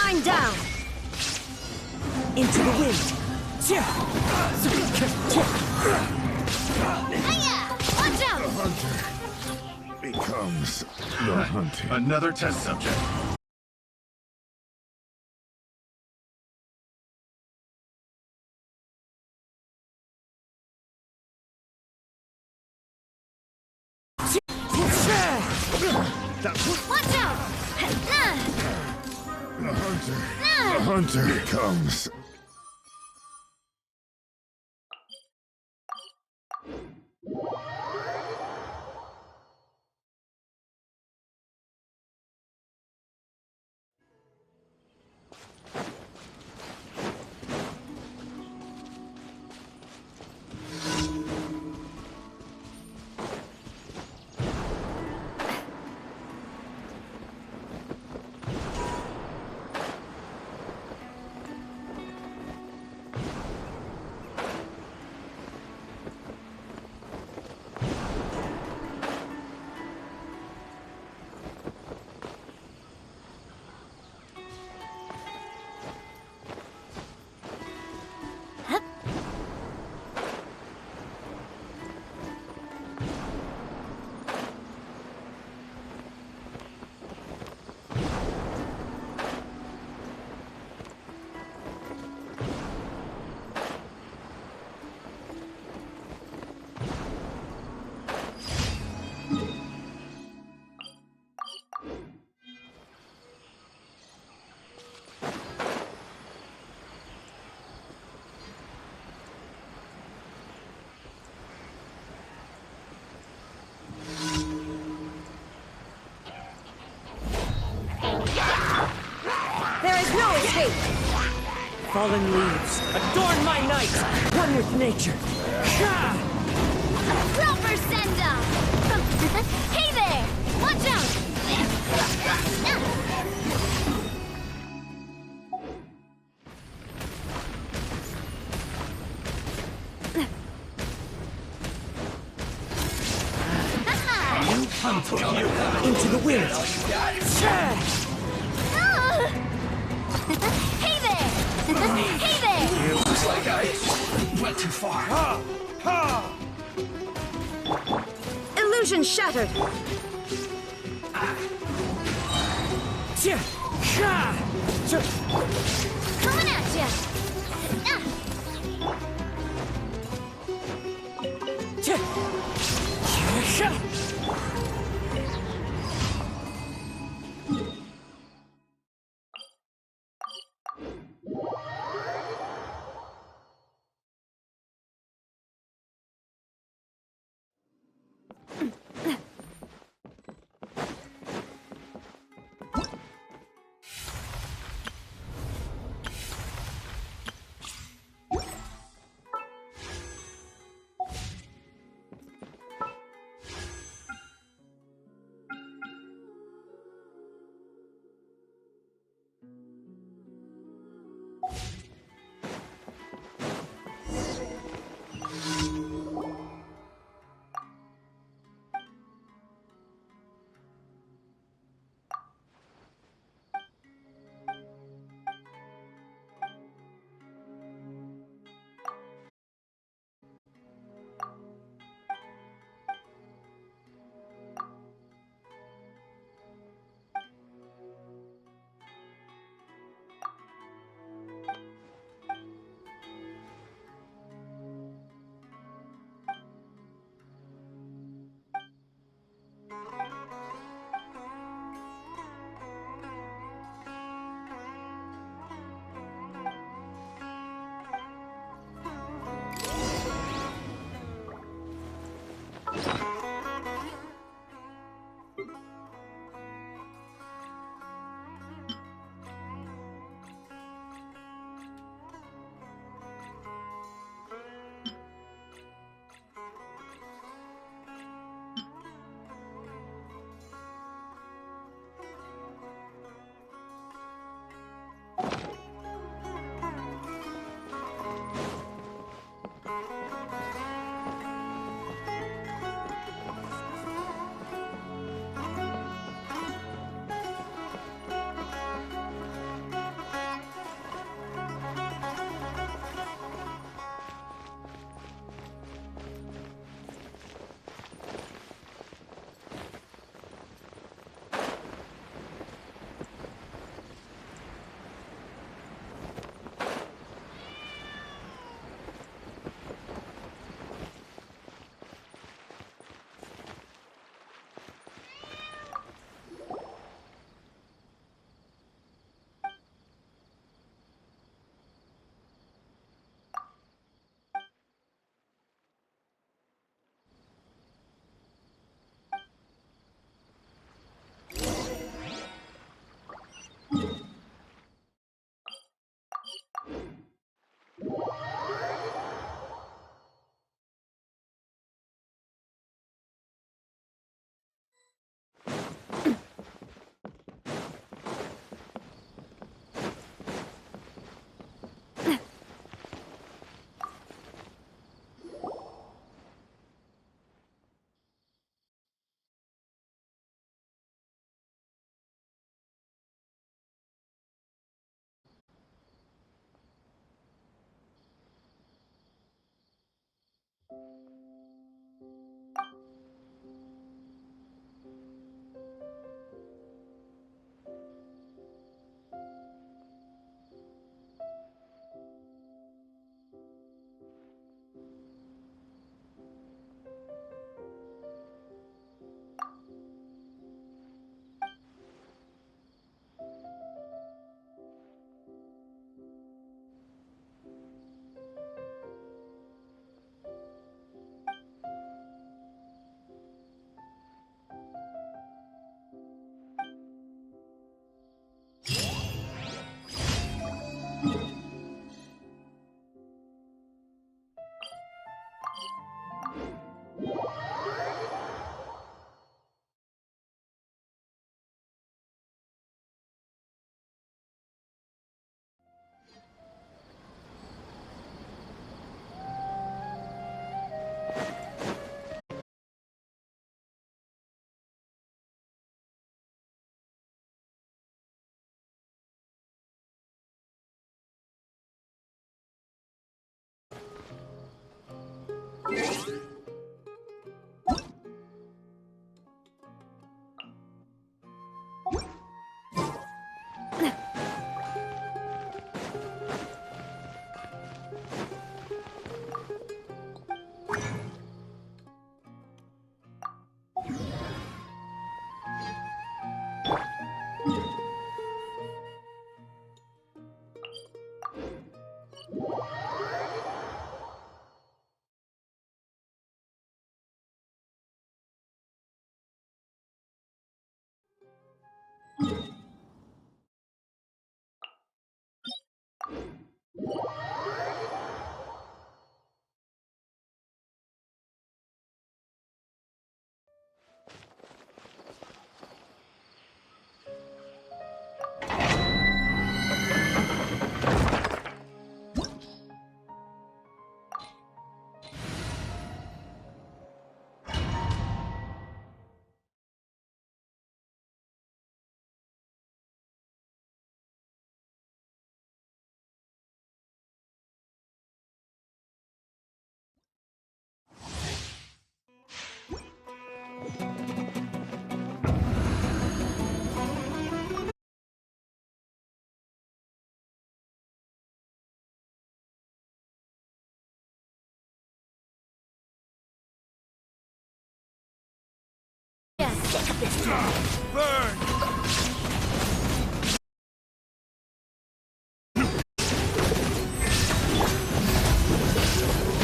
Shine down! Into the wind! Hiya! Watch out! The hunter becomes the hunted. Another test subject. Watch out! The hunter becomes. There is no escape! Fallen leaves, adorn my night! One with nature! Proper send-off! Hey there! Watch out! Into the wind! Hey there! Hey there! It looks like I went too far. Illusion shattered! Coming at ya!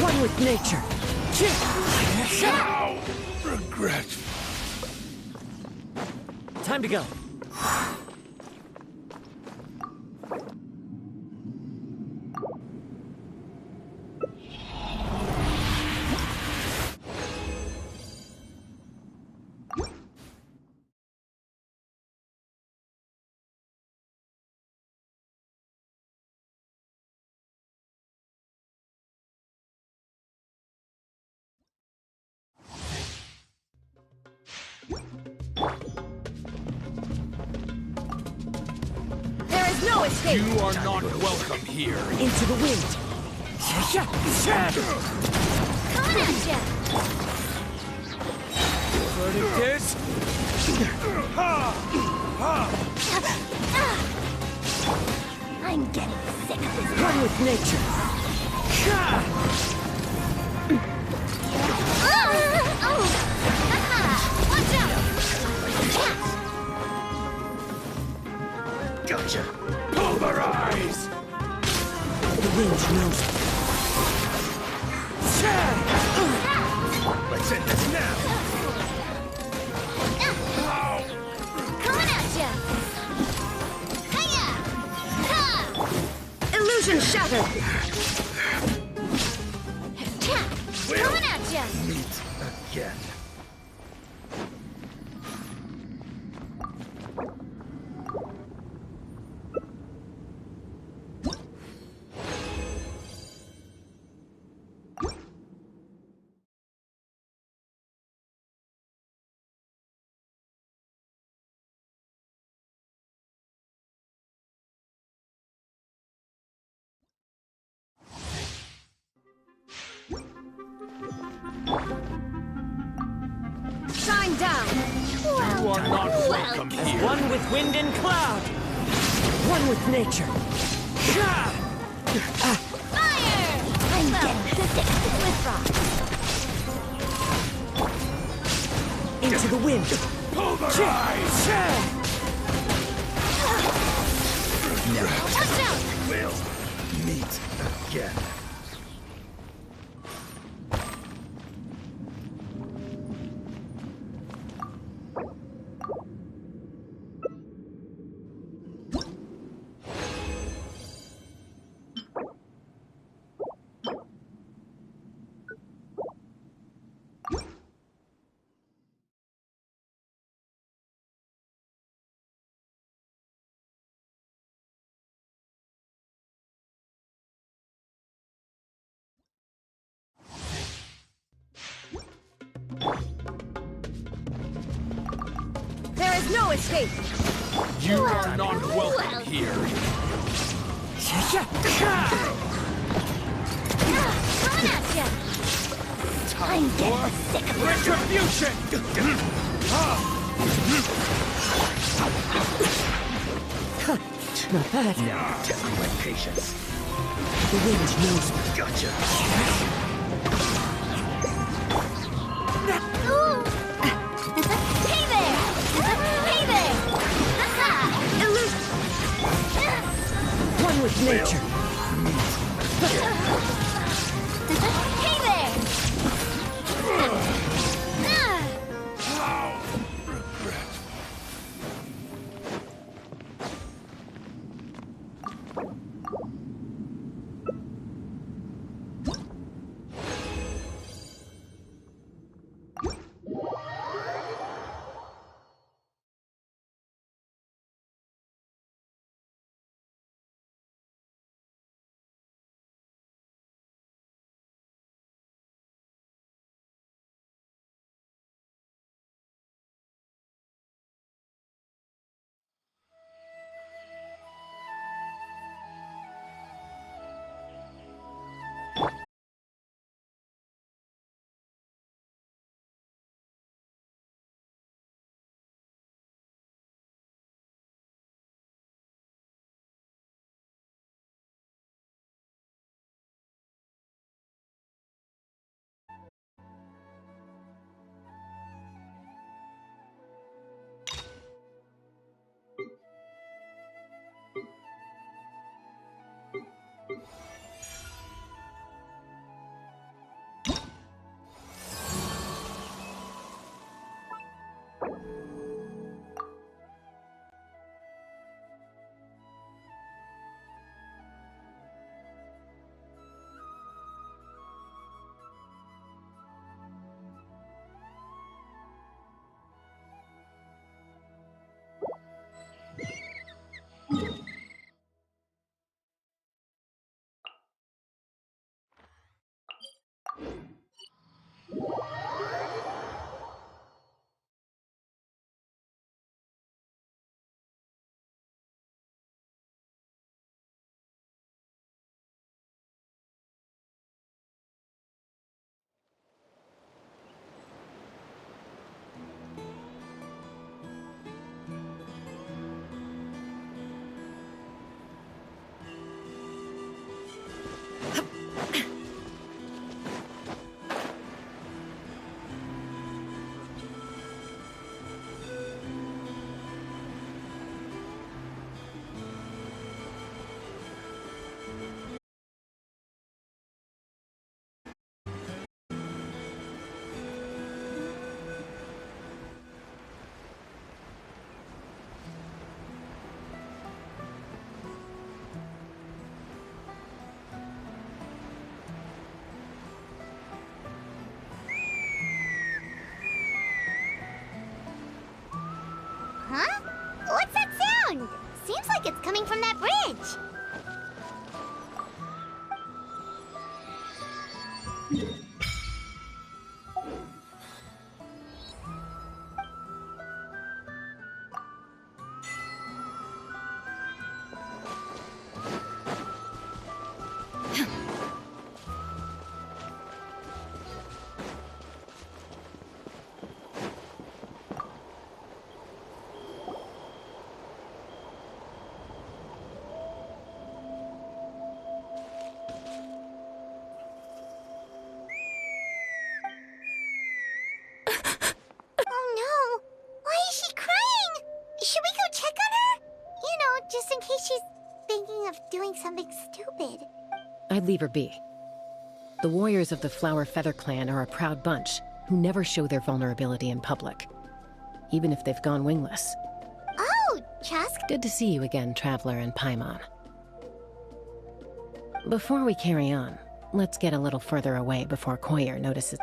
One with nature. Now, regret. Time to go. There is no escape. You are not welcome here. Into the wind. Coming at ya! Verdict is... I'm getting sick of this. Run with nature. Oh! Haha! Watch out! Gotcha. Pulverize! The wind knows it. Let's end this now. Coming at ya! Hiya! Ha! Illusion shattered. Coming at ya! Meet again. down. You are not welcome here. One with wind and cloud. One with nature. Fire! I'm getting sick with rock. Into the wind. Pulverize! Watch out! We'll meet again. There is no escape. You are not welcome here. Coming at ya! I'm getting sick of it. Retribution! Not bad. Now test my patience. The wind knows me. Gotcha. Ooh. Hey there! Hey there! Ha-ha! One with nature. Hey there! Huh? What's that sound? Seems like it's coming from that bridge. doing something stupid. I'd leave her be. The warriors of the Flower Feather clan are a proud bunch who never show their vulnerability in public, even if they've gone wingless. Oh, Chaska. Good to see you again, Traveler and Paimon. Before we carry on, let's get a little further away before Koyer notices.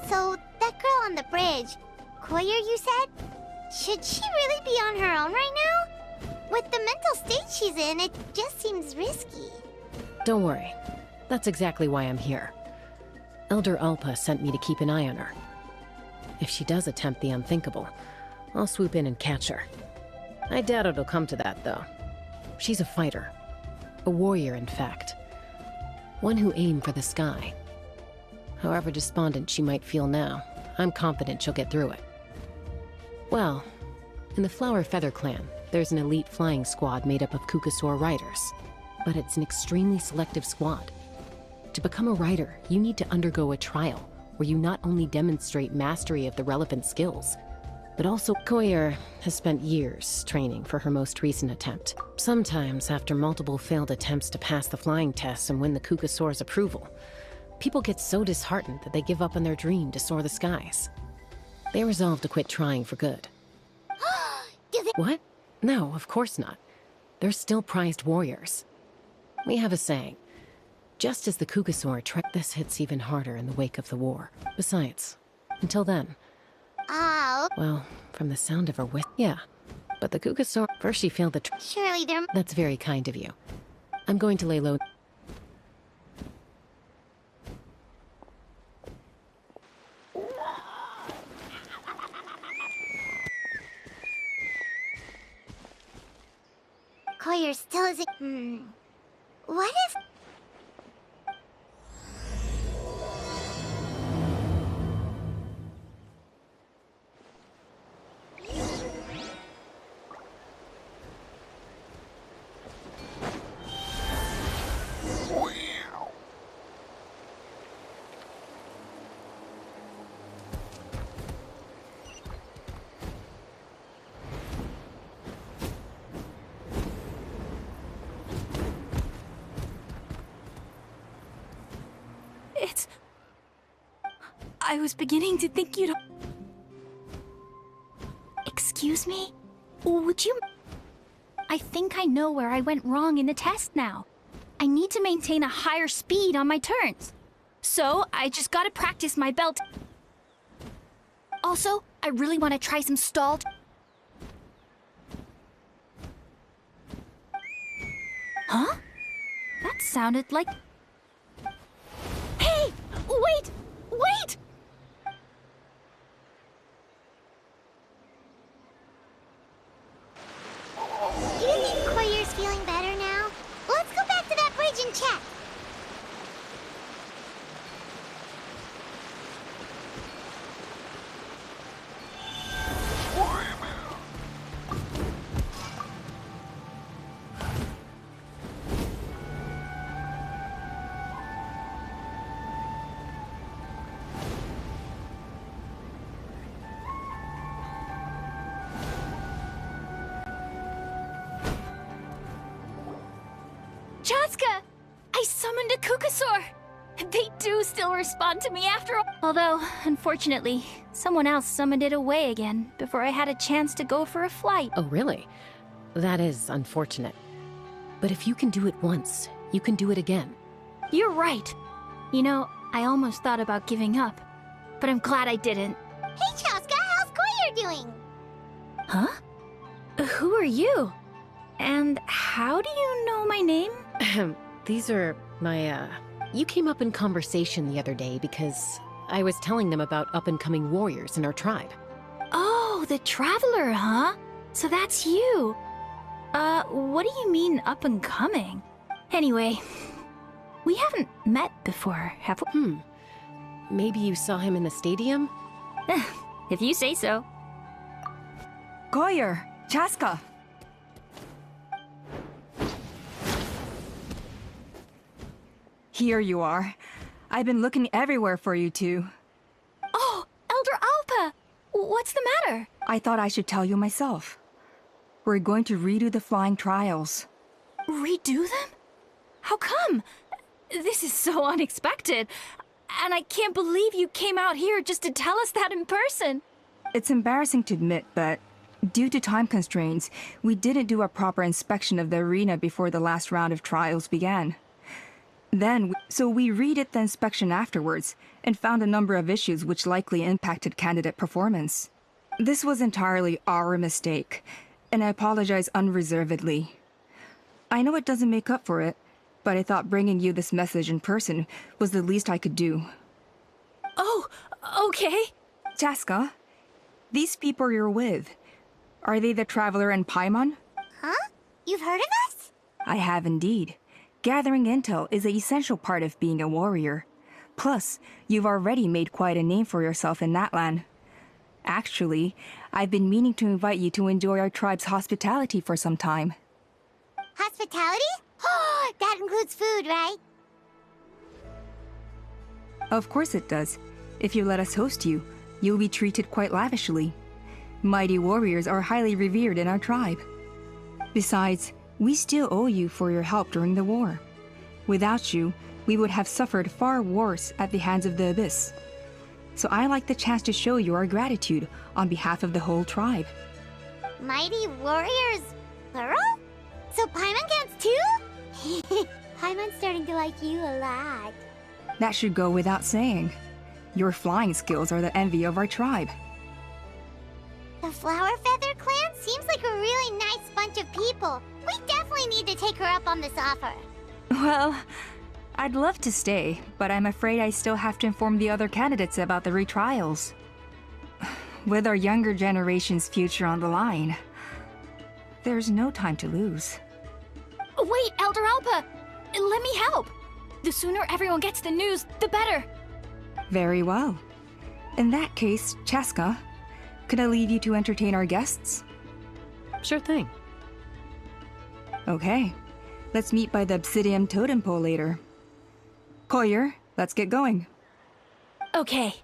So, that girl on the bridge, Koyer, you said? Should she really be on her own right now? With the mental state she's in, it just seems risky. Don't worry. That's exactly why I'm here. Elder Alpa sent me to keep an eye on her. If she does attempt the unthinkable, I'll swoop in and catch her. I doubt it'll come to that, though. She's a fighter. A warrior, in fact. One who aimed for the sky. However despondent she might feel now, I'm confident she'll get through it. Well, in the Flower Feather clan, there's an elite flying squad made up of Kukasaur riders. But it's an extremely selective squad. To become a rider, you need to undergo a trial, where you not only demonstrate mastery of the relevant skills, but also Koyer has spent years training for her most recent attempt. Sometimes, after multiple failed attempts to pass the flying tests and win the Kukasaur's approval, people get so disheartened that they give up on their dream to soar the skies. They resolve to quit trying for good. Do they— What? No, of course not. They're still prized warriors. We have a saying. Just as the Kukasaur this hits even harder in the wake of the war. Besides, until then, Oh, well, from the sound of her yeah. But the Kukasaur, first she failed the surely they're— That's very kind of you. I'm going to lay low. Koyer still isn't— What if— I was beginning to think you'd— Excuse me? Would you— I think I know where I went wrong in the test now. I need to maintain a higher speed on my turns. So, I just gotta practice my belt. Also, I really want to try some stalled— Huh? That sounded like— Hey! Wait! Wait! Do you think Koyer's feeling better now? Let's go back to that bridge and check. Chaska! I summoned a Kukasaur! They do still respond to me after all. Although, unfortunately, someone else summoned it away again before I had a chance to go for a flight. Oh, really? That is unfortunate. But if you can do it once, you can do it again. You're right. You know, I almost thought about giving up, but I'm glad I didn't. Hey, Chaska, how's Koyer doing? Huh? Who are you? And how do you know my name? These are my, You came up in conversation the other day because I was telling them about up-and-coming warriors in our tribe. Oh, the Traveler, huh? So that's you. What do you mean up-and-coming? Anyway, we haven't met before, have we? Maybe you saw him in the stadium? If you say so. Koyer, Chaska. Here you are. I've been looking everywhere for you two. Oh, Elder Alpa! What's the matter? I thought I should tell you myself. We're going to redo the flying trials. Redo them? How come? This is so unexpected. And I can't believe you came out here just to tell us that in person. It's embarrassing to admit, but due to time constraints, we didn't do a proper inspection of the arena before the last round of trials began. So we redid the inspection afterwards and found a number of issues which likely impacted candidate performance. This was entirely our mistake, and I apologize unreservedly. I know it doesn't make up for it, but I thought bringing you this message in person was the least I could do. Oh, okay. Chaska, these people you're with, are they the Traveler and Paimon? Huh? You've heard of us? I have indeed. Gathering intel is an essential part of being a warrior. Plus, you've already made quite a name for yourself in that land. Actually, I've been meaning to invite you to enjoy our tribe's hospitality for some time. Hospitality? Oh, that includes food, right? Of course it does. If you let us host you, you'll be treated quite lavishly. Mighty warriors are highly revered in our tribe. Besides, we still owe you for your help during the war. Without you, we would have suffered far worse at the hands of the Abyss. So I like the chance to show you our gratitude on behalf of the whole tribe. Mighty warriors, plural? So Paimon counts too? Paimon's starting to like you a lot. That should go without saying. Your flying skills are the envy of our tribe. The Flower Feather clan seems like a really nice bunch of people. We definitely need to take her up on this offer. Well, I'd love to stay, but I'm afraid I still have to inform the other candidates about the retrials. With our younger generation's future on the line, there's no time to lose. Wait, Elder Alpa! Let me help! The sooner everyone gets the news, the better! Very well. In that case, Chaska, could I leave you to entertain our guests? Sure thing. Okay. Let's meet by the Obsidian Totem Pole later. Koyer, let's get going. Okay.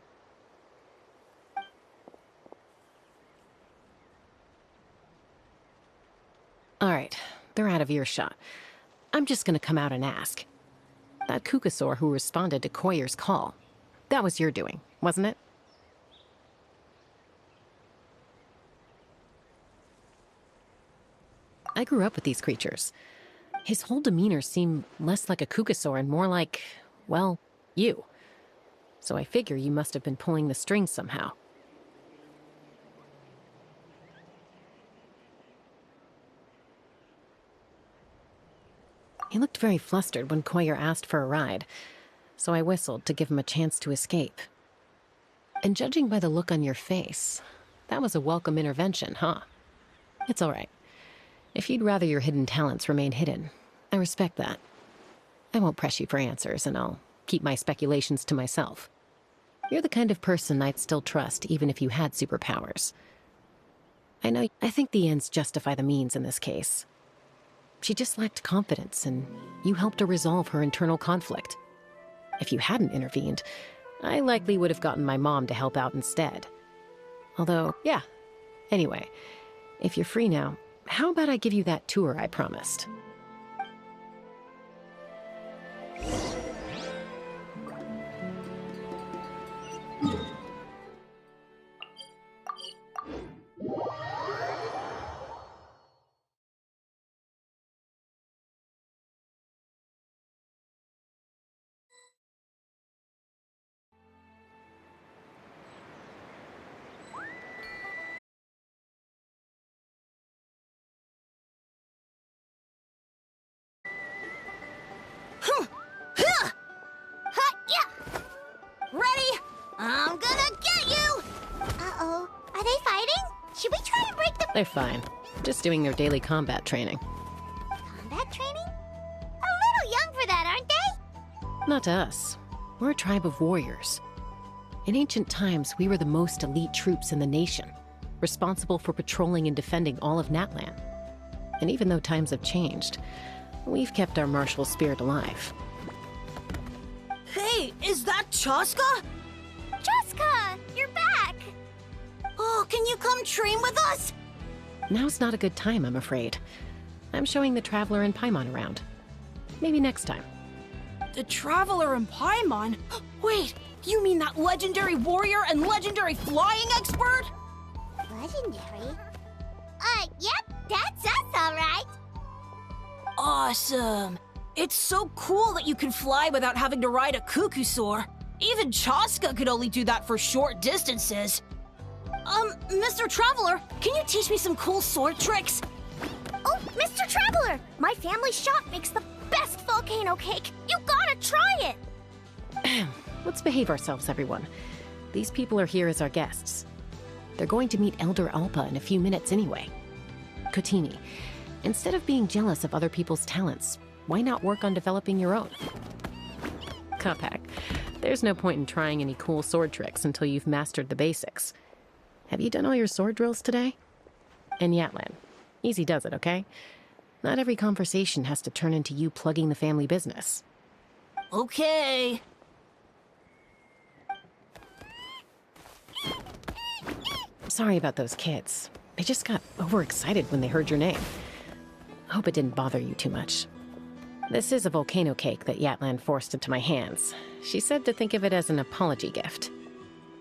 Alright, they're out of earshot. I'm just gonna come out and ask. That Kukasaur who responded to Koyer's call, that was your doing, wasn't it? I grew up with these creatures. His whole demeanor seemed less like a Kukasaur and more like, well, you. So I figure you must have been pulling the strings somehow. He looked very flustered when Koyer asked for a ride, so I whistled to give him a chance to escape. And judging by the look on your face, that was a welcome intervention, huh? It's all right. If you'd rather your hidden talents remain hidden, I respect that. I won't press you for answers, and I'll keep my speculations to myself. You're the kind of person I'd still trust, even if you had superpowers. I think the ends justify the means in this case. She just lacked confidence, and you helped her resolve her internal conflict. If you hadn't intervened, I likely would have gotten my mom to help out instead. Although, yeah. Anyway, if you're free now, how about I give you that tour I promised? Ready? I'm gonna get you! Uh-oh. Are they fighting? Should we try and break them? They're fine. Just doing their daily combat training. Combat training? A little young for that, aren't they? Not to us. We're a tribe of warriors. In ancient times, we were the most elite troops in the nation, responsible for patrolling and defending all of Natlan. And even though times have changed, we've kept our martial spirit alive. Hey, is that Chaska? Jessica, you're back! Oh, can you come train with us? Now's not a good time, I'm afraid. I'm showing the Traveler and Paimon around. Maybe next time. The Traveler and Paimon? Wait, you mean that legendary warrior and legendary flying expert? Legendary? Yep, that's us, alright. Awesome. It's so cool that you can fly without having to ride a cuckoosaur. Even Chaska could only do that for short distances. Mr. Traveler, can you teach me some cool sword tricks? Oh, Mr. Traveler! My family shop makes the best volcano cake. You gotta try it! Let's behave ourselves, everyone. These people are here as our guests. They're going to meet Elder Alpa in a few minutes anyway. Kotini, instead of being jealous of other people's talents, why not work on developing your own? Kapak, there's no point in trying any cool sword tricks until you've mastered the basics. Have you done all your sword drills today? And Yatlan, easy does it, okay? Not every conversation has to turn into you plugging the family business. Okay. Sorry about those kids. They just got overexcited when they heard your name. Hope it didn't bother you too much. This is a volcano cake that Yatlan forced into my hands. She said to think of it as an apology gift.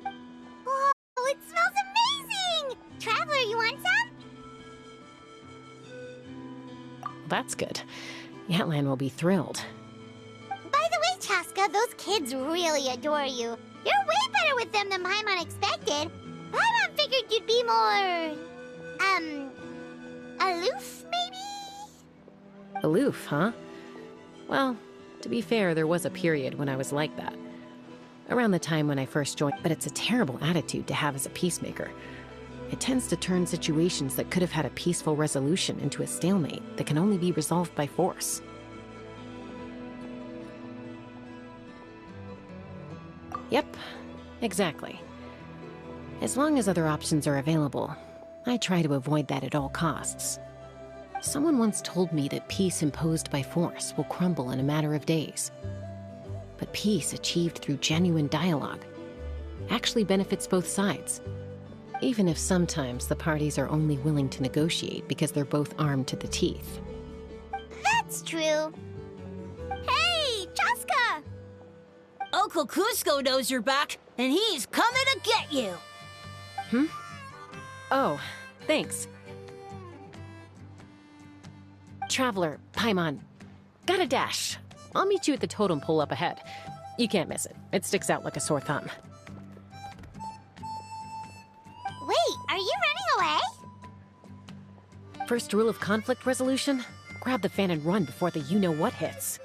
Whoa, it smells amazing! Traveler, you want some? That's good. Yatlan will be thrilled. By the way, Chaska, those kids really adore you. You're way better with them than Paimon expected. Paimon figured you'd be more... aloof, maybe? Aloof, huh? Well, to be fair, there was a period when I was like that. Around the time when I first joined, but it's a terrible attitude to have as a peacemaker. It tends to turn situations that could have had a peaceful resolution into a stalemate that can only be resolved by force. Yep, exactly. As long as other options are available, I try to avoid that at all costs. Someone once told me that peace imposed by force will crumble in a matter of days. But peace achieved through genuine dialogue actually benefits both sides, even if sometimes the parties are only willing to negotiate because they're both armed to the teeth. That's true. Hey, Chaska! Uncle Cusco knows you're back, and he's coming to get you. Oh, thanks. Traveler, Paimon, gotta dash. I'll meet you at the totem pole up ahead. You can't miss it. It sticks out like a sore thumb. Wait, are you running away? First rule of conflict resolution? Grab the fan and run before the you-know-what hits.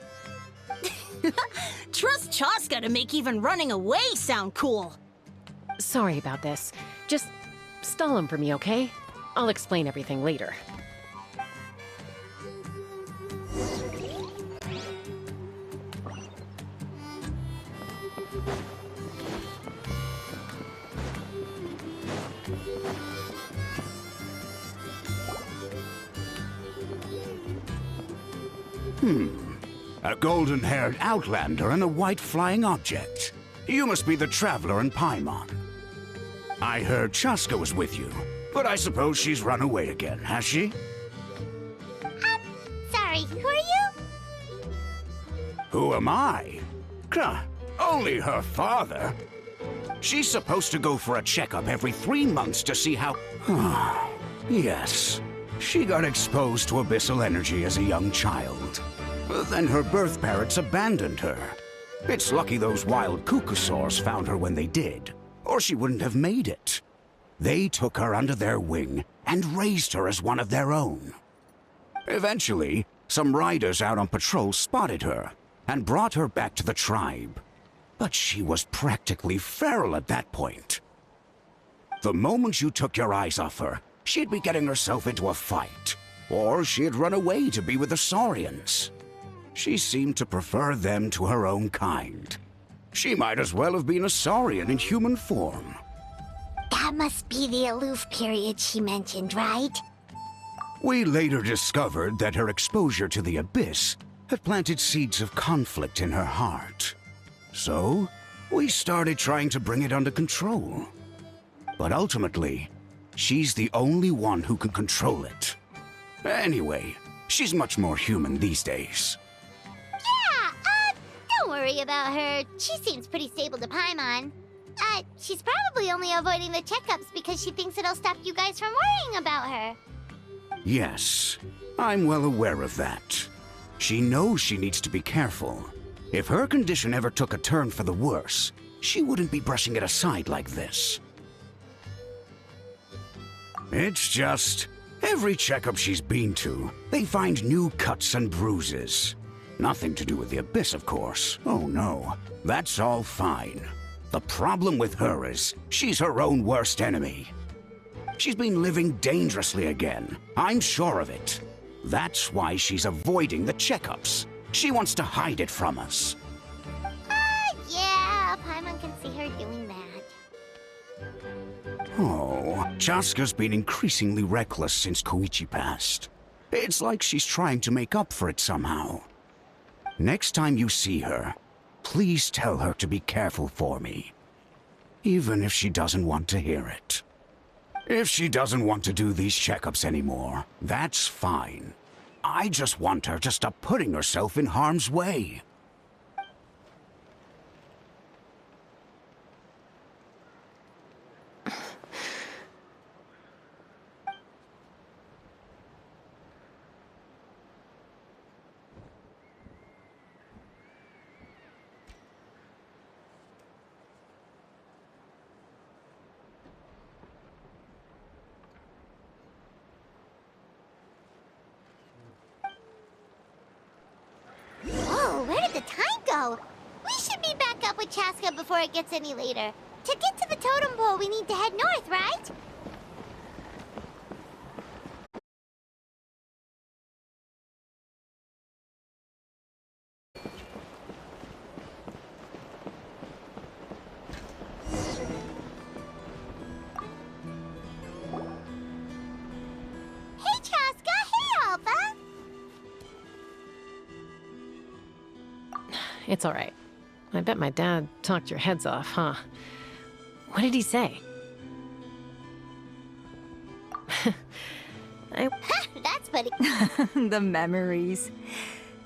Trust Chaska to make even running away sound cool. Sorry about this. Just stall him for me, okay? I'll explain everything later. A golden-haired outlander and a white flying object. You must be the Traveler and Paimon. I heard Chaska was with you, but I suppose she's run away again, has she? Sorry, who are you? Who am I? Only her father. She's supposed to go for a checkup every 3 months to see how... Yes. She got exposed to abyssal energy as a young child. Then her birth parents abandoned her. It's lucky those wild cuckoosaurs found her when they did, or she wouldn't have made it. They took her under their wing and raised her as one of their own. Eventually, some riders out on patrol spotted her and brought her back to the tribe. But she was practically feral at that point. The moment you took your eyes off her, she'd be getting herself into a fight, or she'd run away to be with the Saurians. She seemed to prefer them to her own kind. She might as well have been a Saurian in human form. That must be the aloof period she mentioned, right? We later discovered that her exposure to the abyss had planted seeds of conflict in her heart. So, we started trying to bring it under control. But ultimately, She's the only one who can control it. Anyway, she's much more human these days. Yeah, don't worry about her. She seems pretty stable to Paimon. She's probably only avoiding the checkups because she thinks it'll stop you guys from worrying about her. Yes, I'm well aware of that. She knows she needs to be careful. If her condition ever took a turn for the worse, she wouldn't be brushing it aside like this. It's just, every checkup she's been to, they find new cuts and bruises. Nothing to do with the Abyss, of course. Oh no, that's all fine. The problem with her is, she's her own worst enemy. She's been living dangerously again. I'm sure of it. That's why she's avoiding the checkups. She wants to hide it from us. Yeah, Paimon can see her doing that. Oh, Chaska's been increasingly reckless since Koichi passed. It's like she's trying to make up for it somehow. Next time you see her, please tell her to be careful for me. Even if she doesn't want to hear it. If she doesn't want to do these checkups anymore, that's fine. I just want her to stop putting herself in harm's way. Whoa, where did the time go? We should be back up with Chaska before it gets any later. To get to the totem pole, we need to head north, right? Hey, Chaska! Hey, Alpha! It's all right. I bet my dad talked your heads off, huh? What did he say? That's funny. The memories.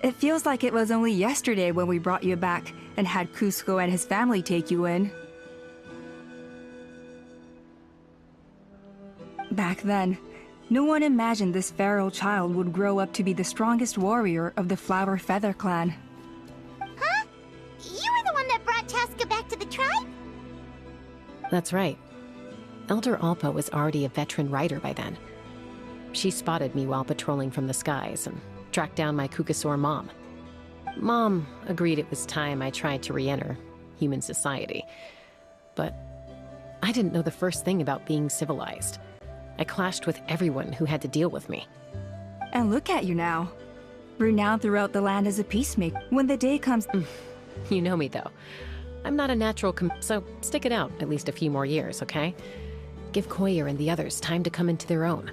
It feels like it was only yesterday when we brought you back and had Cusco and his family take you in. Back then, no one imagined this feral child would grow up to be the strongest warrior of the Flower Feather clan. Huh? You were the one that brought Chaska back to the tribe? That's right. Elder Alpa was already a veteran rider by then. She spotted me while patrolling from the skies and tracked down my Kukasaur mom. Mom agreed it was time I tried to re-enter human society. But I didn't know the first thing about being civilized. I clashed with everyone who had to deal with me. And look at you now. Renowned throughout the land as a peacemaker. When the day comes... You know me, though. I'm not a natural so stick it out at least a few more years, okay? Give Koyer and the others time to come into their own.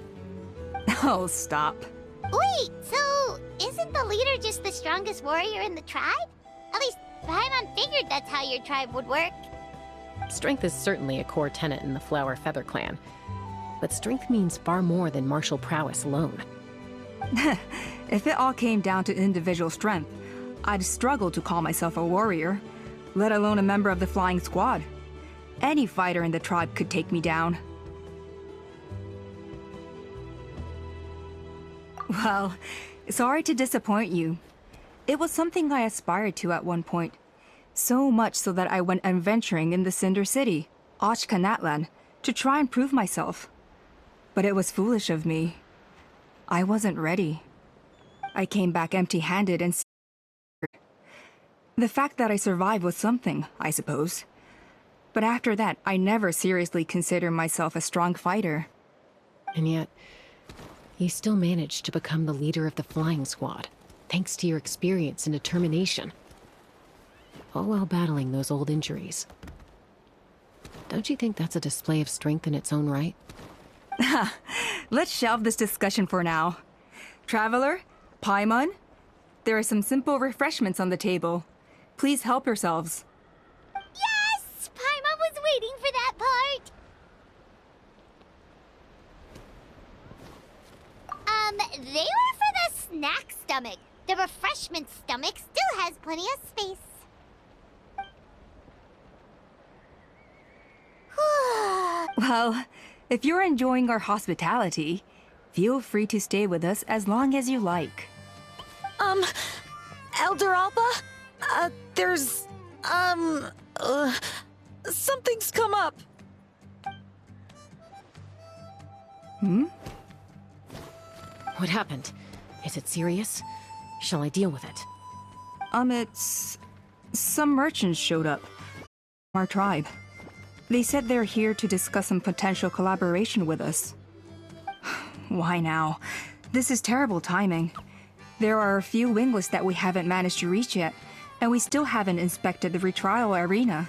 Oh, stop. Wait, so isn't the leader just the strongest warrior in the tribe? At least Paimon figured that's how your tribe would work. Strength is certainly a core tenet in the Flower Feather clan. But strength means far more than martial prowess alone. If it all came down to individual strength, I'd struggle to call myself a warrior, let alone a member of the flying squad. Any fighter in the tribe could take me down. Well, sorry to disappoint you. It was something I aspired to at one point. So much so that I went adventuring in the Cinder City, Ochkanatlan, to try and prove myself. But it was foolish of me. I wasn't ready. I came back empty-handed and the fact that I survived was something, I suppose. But after that, I never seriously considered myself a strong fighter. And yet, you still managed to become the leader of the flying squad, thanks to your experience and determination. All while battling those old injuries. Don't you think that's a display of strength in its own right? Let's shelve this discussion for now. Traveler, Paimon, there are some simple refreshments on the table. Please help yourselves. Yes! Paimon was waiting for that part! They were for the snack stomach. The refreshment stomach still has plenty of space. Well, if you're enjoying our hospitality, feel free to stay with us as long as you like. Elder Alpa? There's, something's come up. What happened? Is it serious? Shall I deal with it? It's... some merchants showed up. Our tribe. They said they're here to discuss some potential collaboration with us. Why now? This is terrible timing. There are a few winglets that we haven't managed to reach yet, and we still haven't inspected the retrial arena.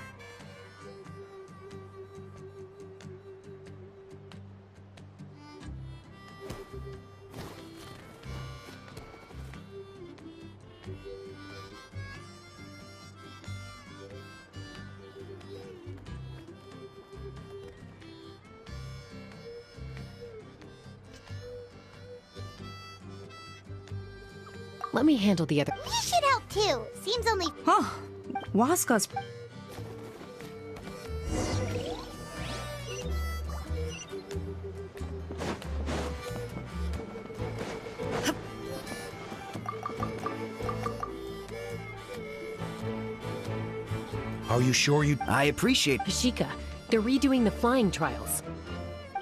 Let me handle the other. We should help too. Seems only. Huh. Waska's... Are you sure you... I appreciate... Pashika, they're redoing the flying trials.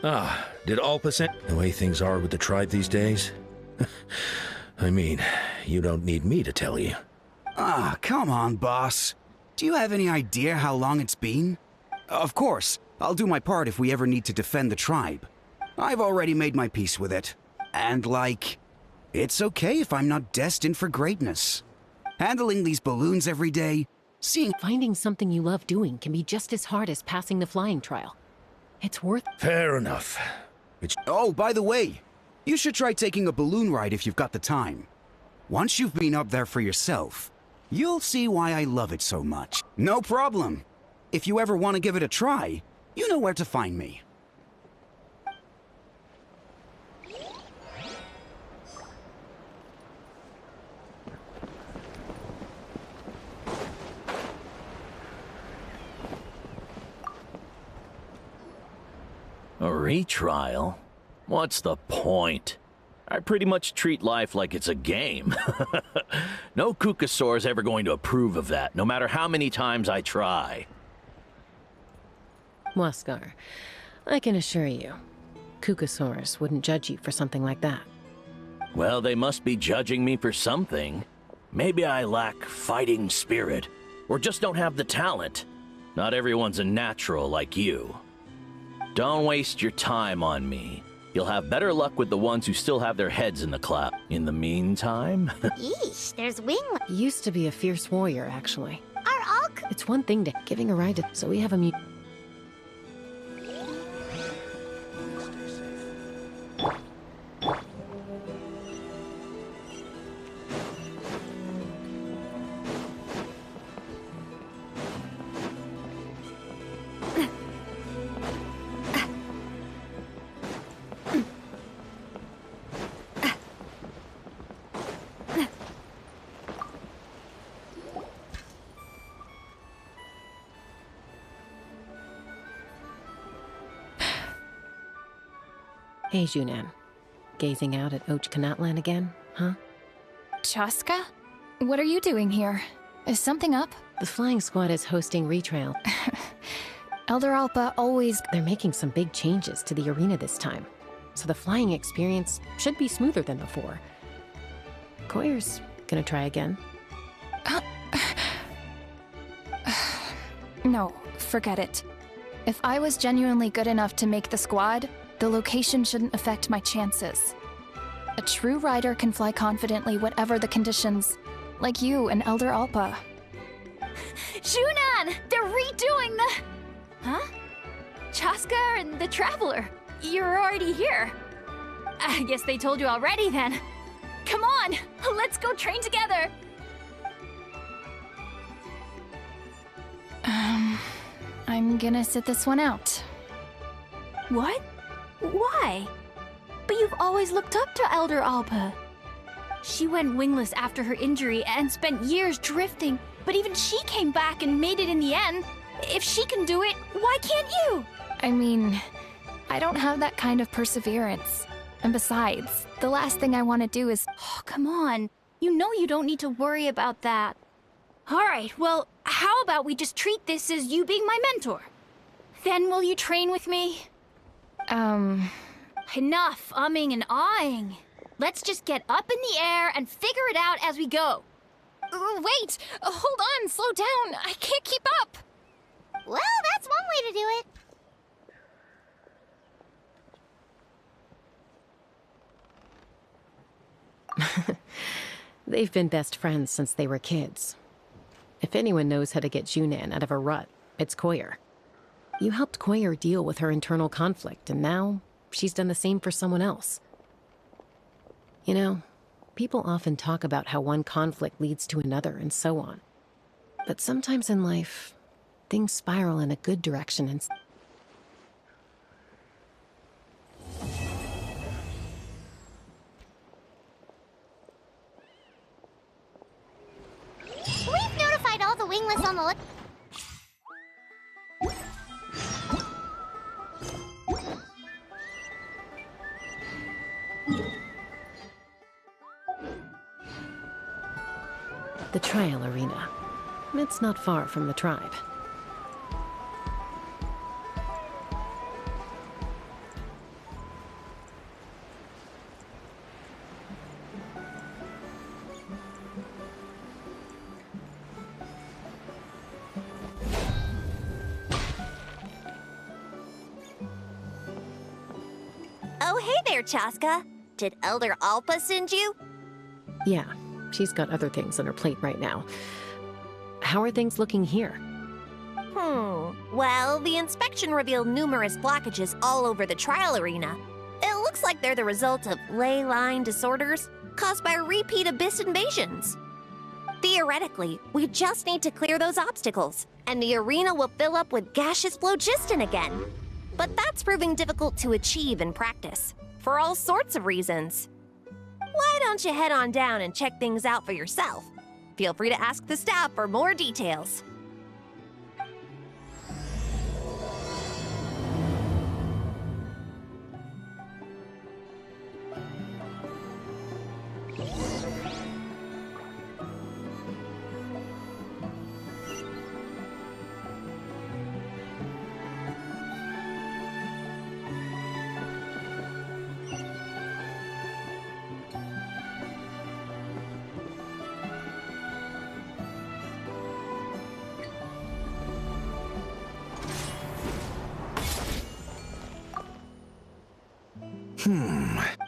Ah, did Alpa send... The way things are with the tribe these days? I mean, you don't need me to tell you. Ah, come on, boss. Do you have any idea how long it's been? Of course, I'll do my part if we ever need to defend the tribe. I've already made my peace with it. And like, it's okay if I'm not destined for greatness. Handling these balloons every day, seeing... Finding something you love doing can be just as hard as passing the flying trial. It's worth... Fair enough. Oh, by the way, you should try taking a balloon ride if you've got the time. Once you've been up there for yourself, you'll see why I love it so much. No problem. If you ever want to give it a try, you know where to find me. A retrial? What's the point? I pretty much treat life like it's a game. No Kukasaur's ever going to approve of that, no matter how many times I try. Waskar, I can assure you, Kukasaurus wouldn't judge you for something like that. Well, they must be judging me for something. Maybe I lack fighting spirit, or just don't have the talent. Not everyone's a natural like you. Don't waste your time on me. You'll have better luck with the ones who still have their heads in the cloud. In the meantime... Yeesh, there's wing. He used to be a fierce warrior, actually. Are all... It's one thing to giving a ride to... So we have a mute... Hey, Junan. Gazing out at Ochkanatlan again, huh? Chaska? What are you doing here? Is something up? The flying squad is hosting retrial. Elder Alpa always... They're making some big changes to the arena this time, so the flying experience should be smoother than before. Koyer's gonna try again. No, forget it. If I was genuinely good enough to make the squad, the location shouldn't affect my chances. A true rider can fly confidently whatever the conditions, like you and Elder Alpa. Junan! They're redoing the... Huh? Chaska and the Traveler. You're already here. I guess they told you already then. Come on, let's go train together. I'm gonna sit this one out. What? Why? But you I've always looked up to Elder Alpa. She went wingless after her injury and spent years drifting, but even she came back and made it in the end. If she can do it, why can't you? I mean, I don't have that kind of perseverance. And besides, the last thing I want to do is... Oh, come on. You know you don't need to worry about that. All right, well, how about we just treat this as you being my mentor? Then will you train with me? Enough umming and ahhing. Let's just get up in the air and figure it out as we go. Wait! Hold on, slow down. I can't keep up. Well, that's one way to do it. They've been best friends since they were kids. If anyone knows how to get Junan out of a rut, it's Koyer. You helped Koyer deal with her internal conflict, and now she's done the same for someone else. You know, people often talk about how one conflict leads to another and so on. But sometimes in life, things spiral in a good direction and... We've notified all the wingless on the list. The trial arena. It's not far from the tribe. Oh, hey there, Chaska. Did Elder Alpa send you? Yeah, she's got other things on her plate right now. How are things looking here? Well, the inspection revealed numerous blockages all over the trial arena. It looks like they're the result of ley line disorders caused by repeat abyss invasions. Theoretically, we just need to clear those obstacles, and the arena will fill up with gaseous phlogiston again. But that's proving difficult to achieve in practice, for all sorts of reasons. Why don't you head on down and check things out for yourself? Feel free to ask the staff for more details.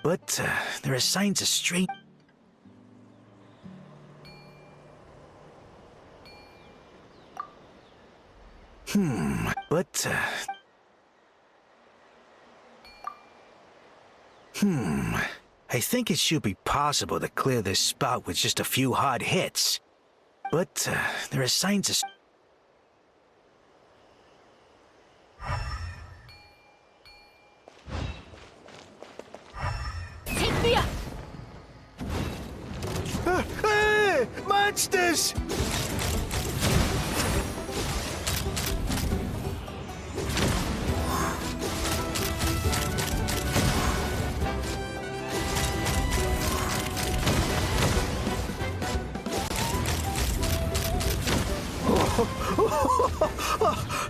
But there are signs of strange... I think it should be possible to clear this spout with just a few hard hits. But there are signs of... Take me up! Hey! Monsters!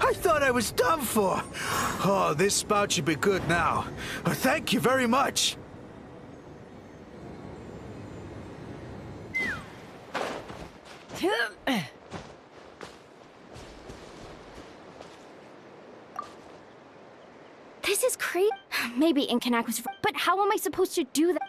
I thought I was done for. Oh, this spout should be good now. Thank you very much. This is crazy. Maybe Inkanak was... But how am I supposed to do that?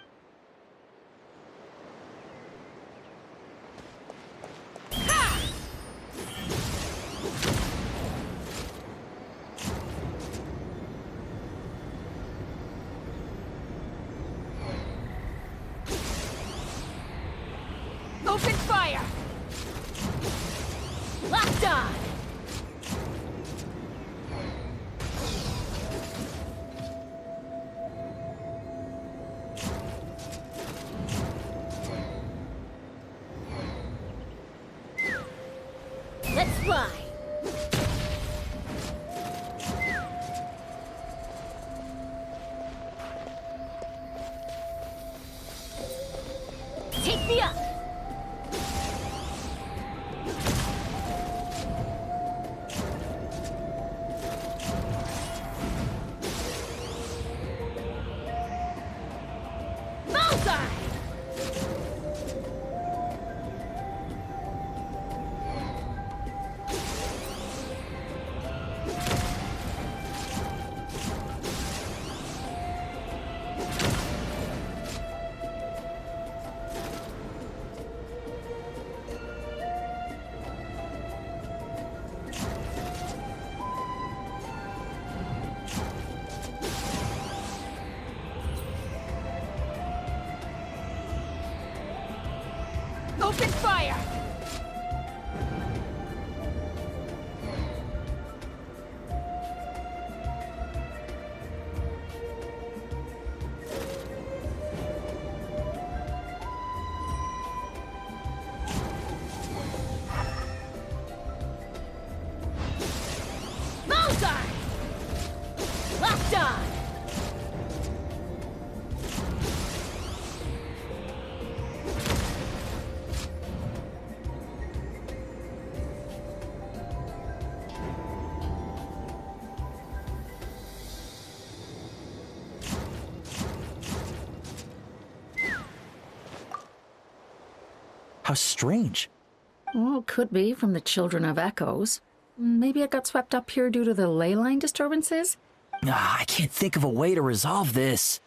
Open fire! Locked on! fly! Take me up! Bullseye! Open fire! Bullseye! Locked on! How strange. Well, could be from the Children of Echoes. Maybe it got swept up here due to the ley line disturbances? I can't think of a way to resolve this.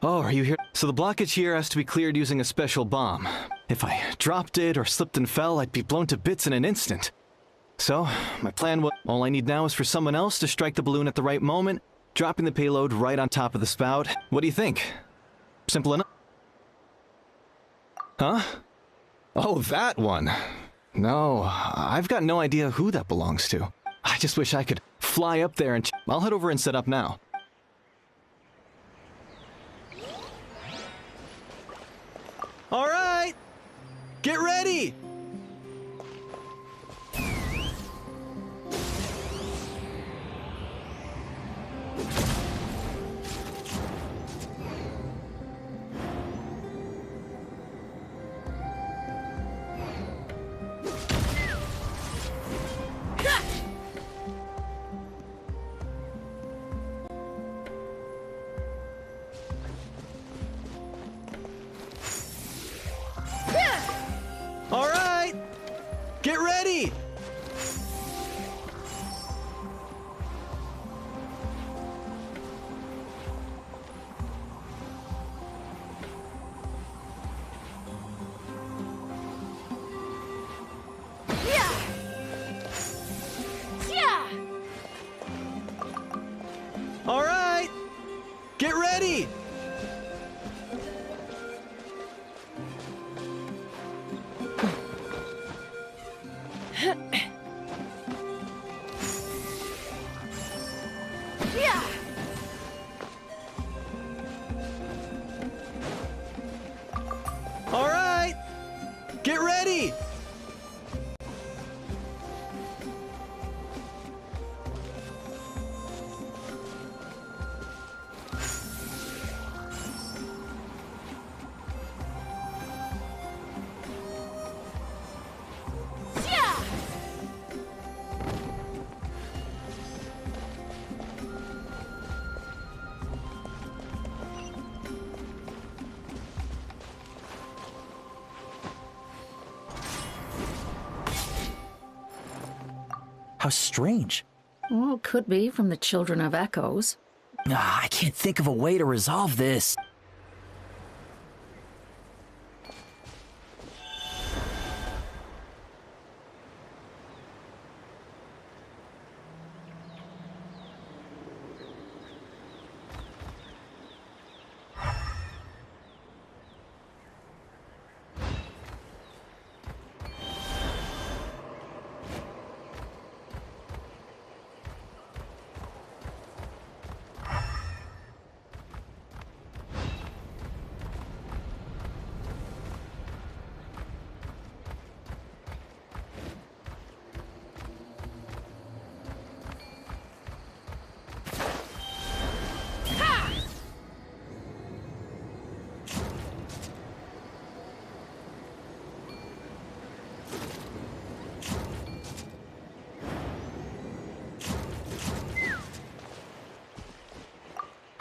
Oh, are you here? So the blockage here has to be cleared using a special bomb. If I dropped it or slipped and fell, I'd be blown to bits in an instant. So, my plan was, all I need now is for someone else to strike the balloon at the right moment, dropping the payload right on top of the spout. What do you think? Simple enough? Huh? Oh, that one. No, I've got no idea who that belongs to. I just wish I could fly up there and I'll head over and set up now. All right, get ready! All right, get ready! All right, get ready! All right, get ready! How strange. Well, could be from the Children of Echoes. I can't think of a way to resolve this.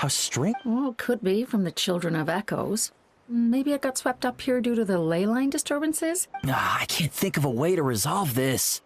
How strange. Well, could be from the children of echoes. Maybe it got swept up here due to the ley line disturbances? I can't think of a way to resolve this.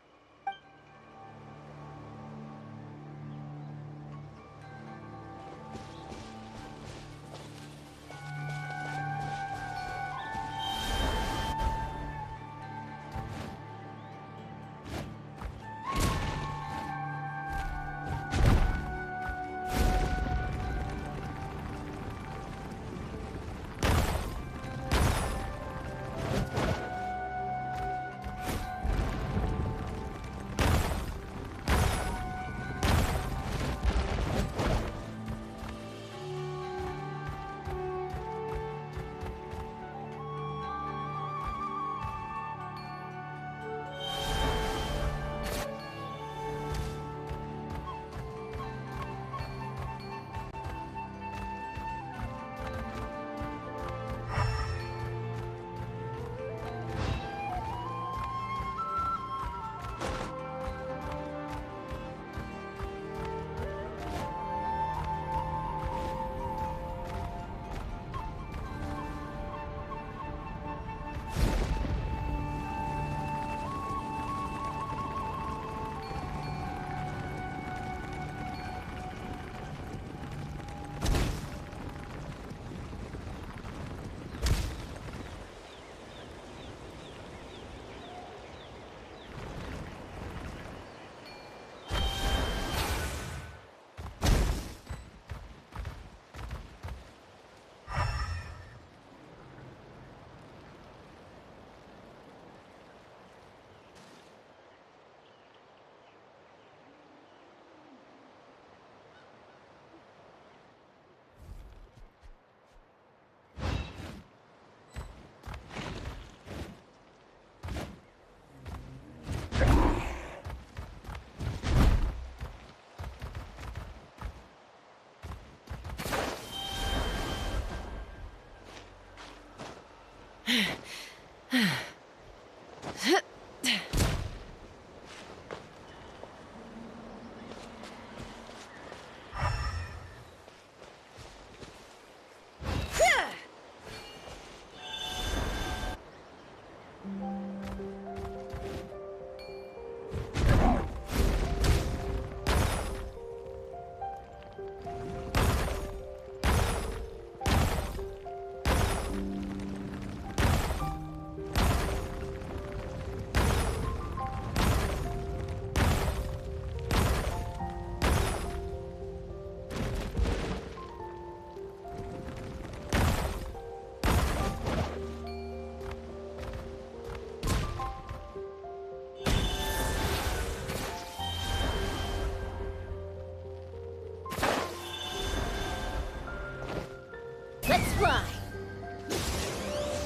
Let's fly!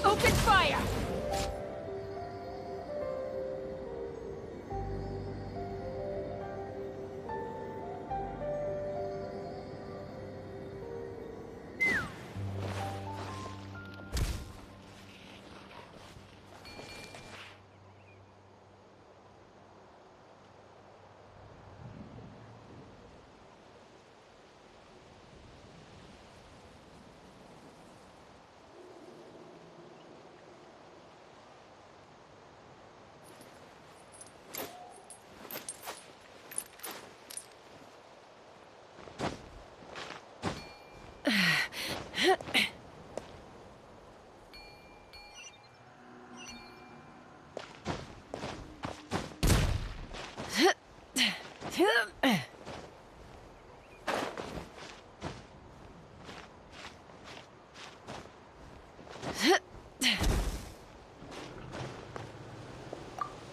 Open fire!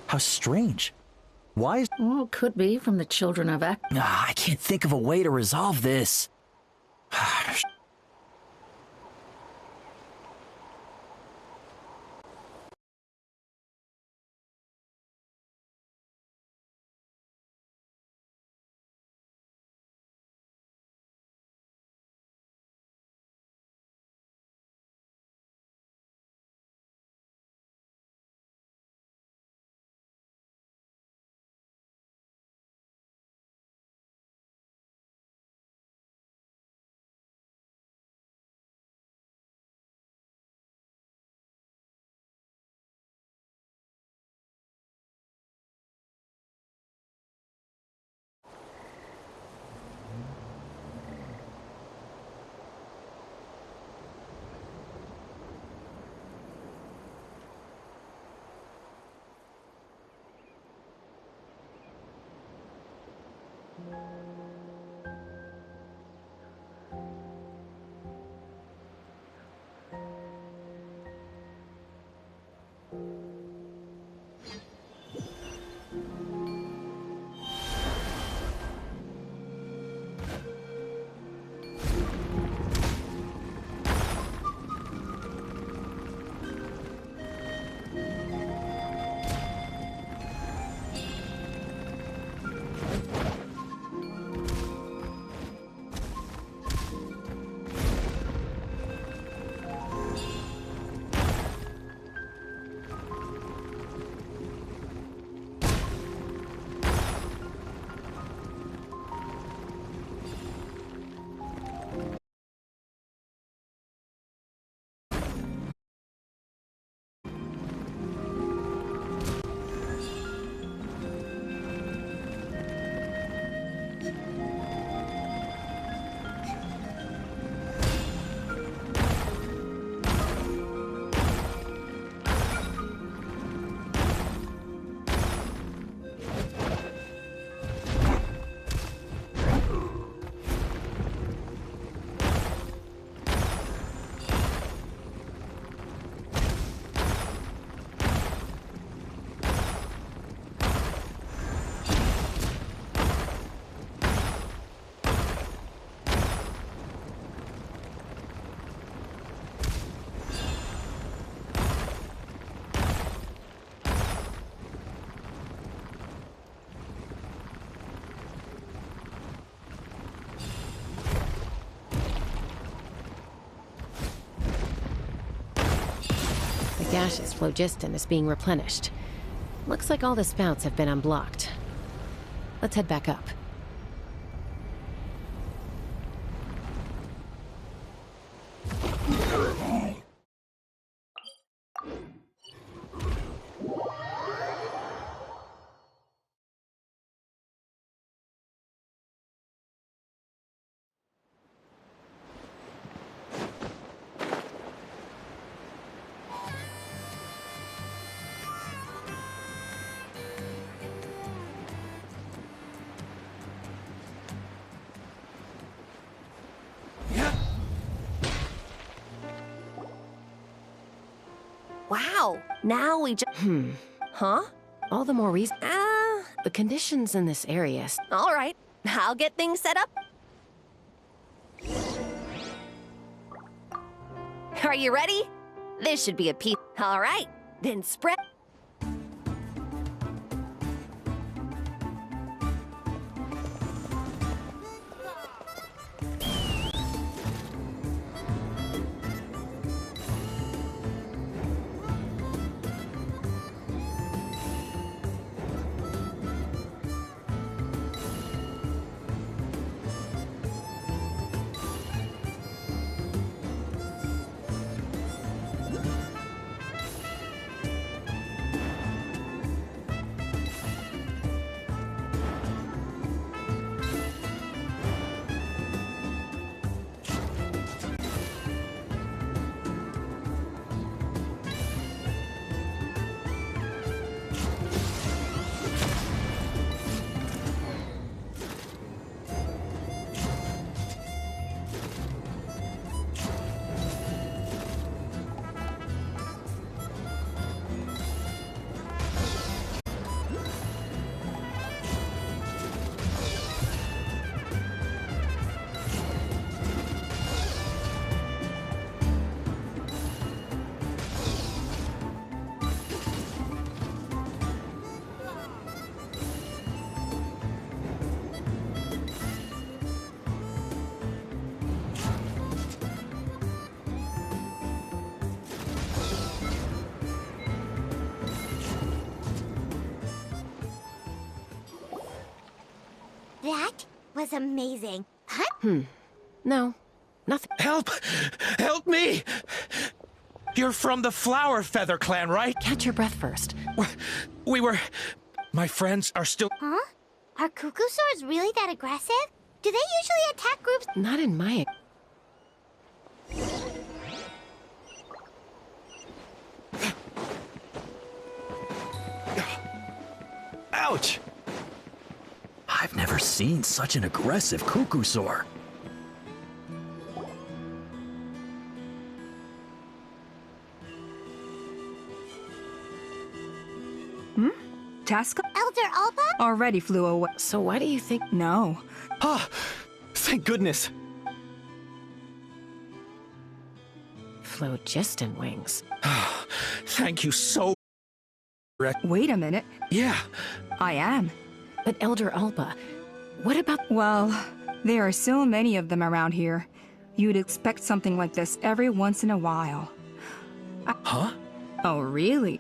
How strange. Why is... Well, could be from the children of echoes. I can't think of a way to resolve this. The gaseous phlogiston is being replenished. Looks like all the spouts have been unblocked. Let's head back up. Wow, now we just... Huh? All the more reason... The conditions in this area... All right, I'll get things set up. Are you ready? This should be a piece. All right, then spread... That was amazing. Huh? No, nothing. Help! Help me! You're from the Flower Feather Clan, right? Catch your breath first. We were... My friends are still... Huh? Are cuckoo swords really that aggressive? Do they usually attack groups? Not in my... Ouch! I've never seen such an aggressive cuckoo soar. Chaska? Elder Alpa? Already flew away. So why do you think... No. Ah, thank goodness. Phlogiston wings. Thank you so... Wait a minute. Yeah. I am. But Elder Alpa, what about... Well, there are so many of them around here. You'd expect something like this every once in a while. Huh? Oh, really?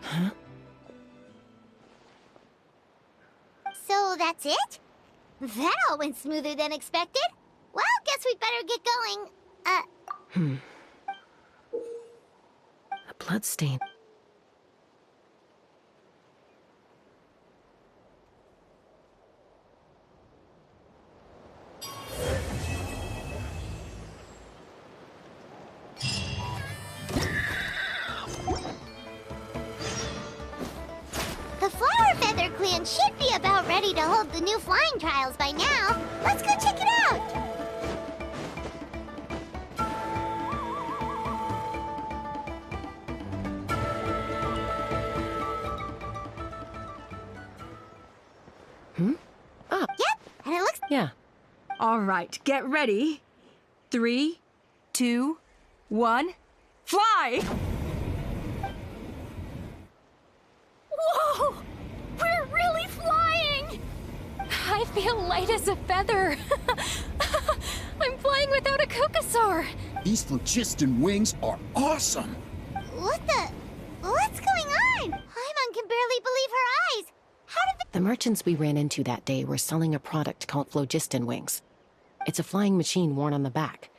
Huh? So that's it? That all went smoother than expected. Well, guess we'd better get going. A bloodstain. The Flower Feather Clan should be about ready to hold the new flying trials by now. Let's go check it out! Oh. Yep, and it looks... Yeah. All right, get ready. 3, 2, 1, fly! Whoa! We're really flying! I feel light as a feather. I'm flying without a Kukasaur. These phlogiston wings are awesome. What the... What's going on? Paimon can barely believe her eyes. How did The merchants we ran into that day were selling a product called phlogiston wings. It's a flying machine worn on the back.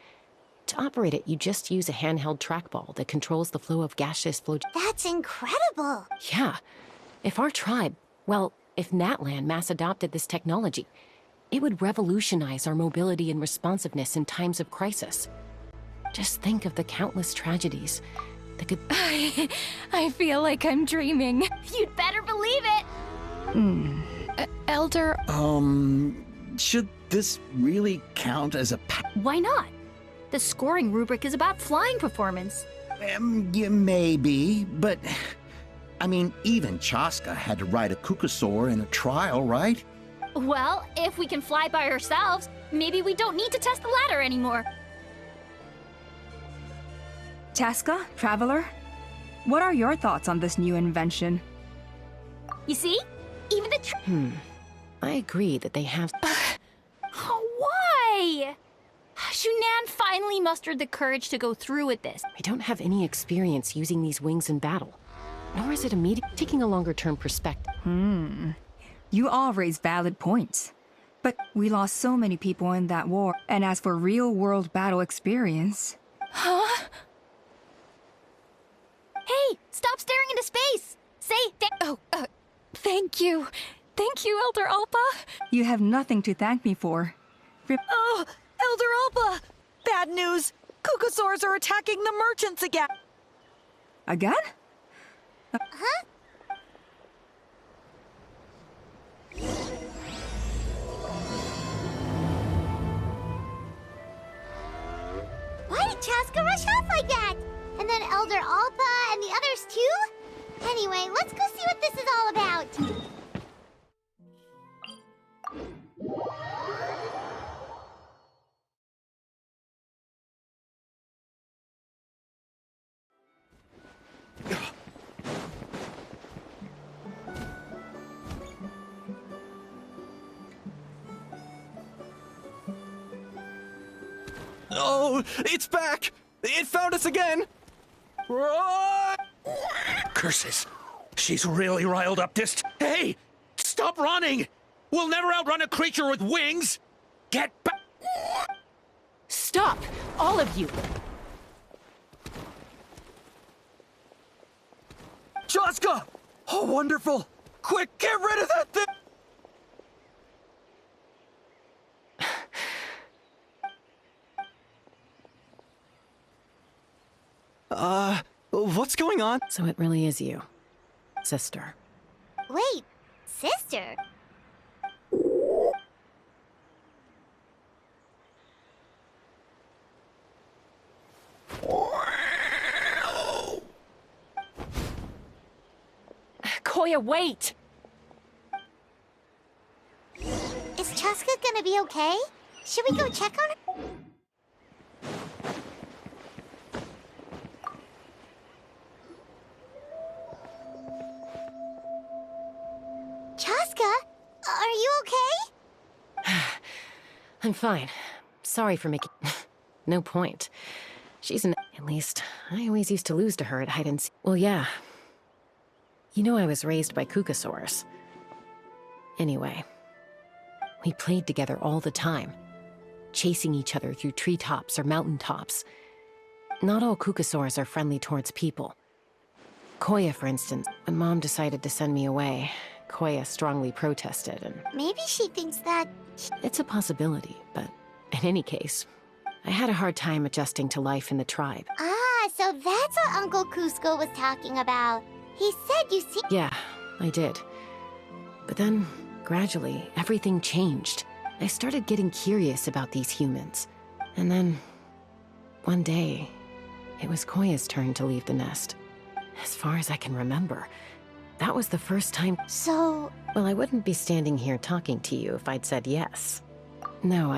To operate it, you just use a handheld trackball that controls the flow of gaseous That's incredible! Yeah. If our tribe, well, if Natlan mass adopted this technology, it would revolutionize our mobility and responsiveness in times of crisis. Just think of the countless tragedies that could... I feel like I'm dreaming. You'd better believe it! Elder... Should this really count as a Why not? The scoring rubric is about flying performance. Yeah, maybe, but... I mean, even Chaska had to ride a Kukasaur in a trial, right? Well, if we can fly by ourselves, maybe we don't need to test the ladder anymore. Chaska, Traveler, what are your thoughts on this new invention? You see? Even the I agree that they have... Why? Shunan finally mustered the courage to go through with this. We don't have any experience using these wings in battle. Nor is it taking a longer-term perspective. You all raise valid points. But we lost so many people in that war, and as for real-world battle experience... Huh? Hey, stop staring into space! Say thank you. Thank you, Elder Alpa. You have nothing to thank me for. Oh, Elder Alpa! Bad news! Kukasaurs are attacking the merchants again! Again? Huh? Why did Chaska rush off like that? And then Elder Alpa and the others too? Anyway, let's go see what this is all about. Oh, it's back! It found us again! Curses! She's really riled up this... Hey! Stop running! We'll never outrun a creature with wings! Get back! Stop! All of you! Chaska! Oh, wonderful! Quick, get rid of that thing! What's going on? So it really is you, sister. Wait, sister? Koya, wait! Is Chaska gonna be okay? Should we go check on her? Chaska, are you okay? I'm fine. Sorry for making... No point. She's an... At least, I always used to lose to her at hide and seek. Well, yeah. You know I was raised by Kukasaurs. Anyway, we played together all the time, chasing each other through treetops or mountaintops. Not all Kukasaurs are friendly towards people. Koya, for instance, when Mom decided to send me away, Koya strongly protested and... Maybe she thinks that... It's a possibility, but in any case, I had a hard time adjusting to life in the tribe. Ah, so that's what Uncle Cusco was talking about. He said you see... Yeah, I did. But then, gradually, everything changed. I started getting curious about these humans. And then, one day, it was Koya's turn to leave the nest. As far as I can remember, that was the first time... So... Well, I wouldn't be standing here talking to you if I'd said yes. No,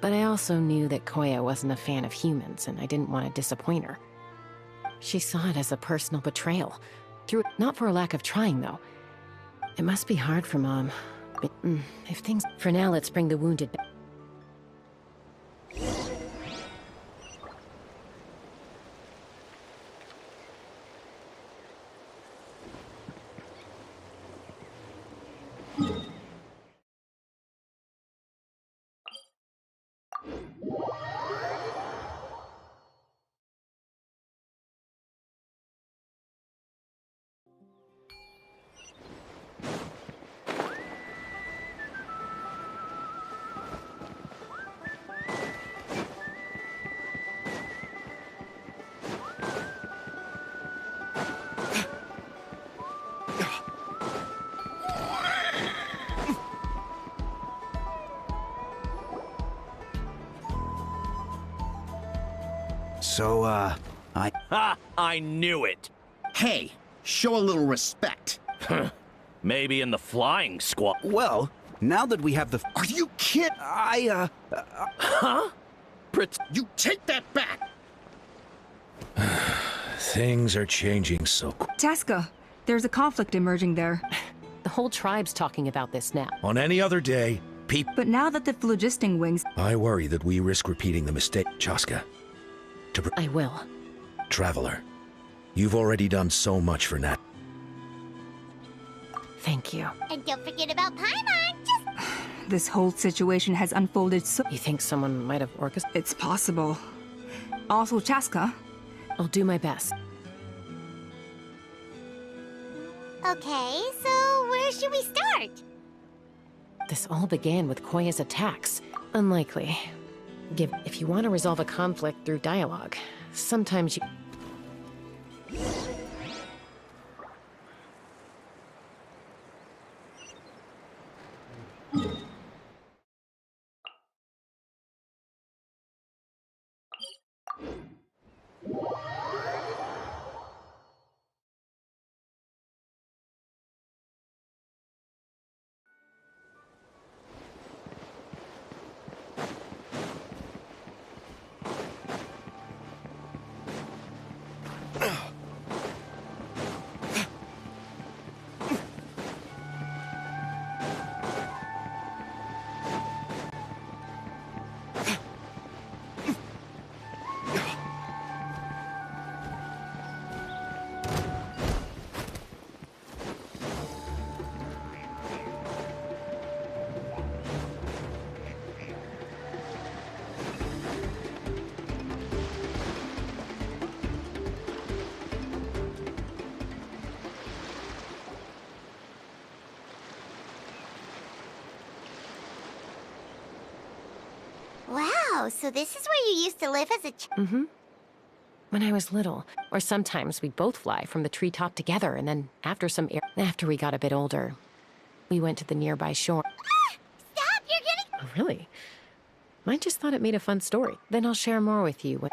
But I also knew that Koya wasn't a fan of humans, and I didn't want to disappoint her. She saw it as a personal betrayal. Not for a lack of trying, though. It must be hard for Mom. But, if things... For now, let's bring the wounded back. So, Ha! I knew it! Hey, show a little respect. Maybe in the flying squad. Well, now that we have the... Are you kidding? Huh? You take that back! Things are changing so quick. Chaska, there's a conflict emerging there. The whole tribe's talking about this now. On any other day, people... But now that the phlogisting wings... I worry that we risk repeating the mistake, Chaska. I will. Traveler, you've already done so much for Nat. Thank you. And don't forget about Paimon. This whole situation has unfolded so... You think someone might have orchestrated? It's possible. Also, Chaska. I'll do my best. Okay, so where should we start? This all began with Koya's attacks. Unlikely. If you want to resolve a conflict through dialogue, sometimes you... Wow, so this is where you used to live as a Mm-hmm. When I was little. Or sometimes we'd both fly from the treetop together, and then after we got a bit older, we went to the nearby shore. Stop! You're getting... Oh, really? I just thought it made a fun story. Then I'll share more with you when...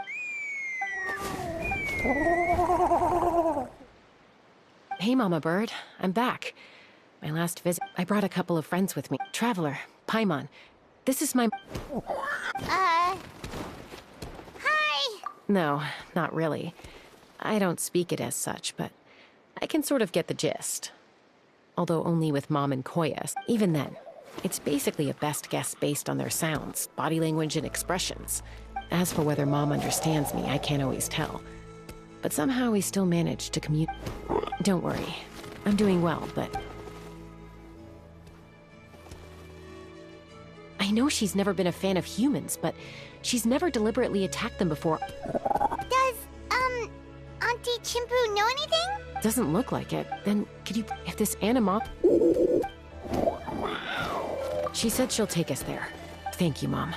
Hey, Mama Bird. I'm back. My last visit, I brought a couple of friends with me. Traveler, Paimon. This is my... Hi! No, not really. I don't speak it as such, but I can sort of get the gist. Although only with Mom and Koya. Even then, it's basically a best guess based on their sounds, body language, and expressions. As for whether Mom understands me, I can't always tell. But somehow we still manage to communicate. Don't worry. I'm doing well, but... I know she's never been a fan of humans, but she's never deliberately attacked them before. Does, Auntie Chimpu know anything? Doesn't look like it. Then, could you... If this anima... She said she'll take us there. Thank you, Mom.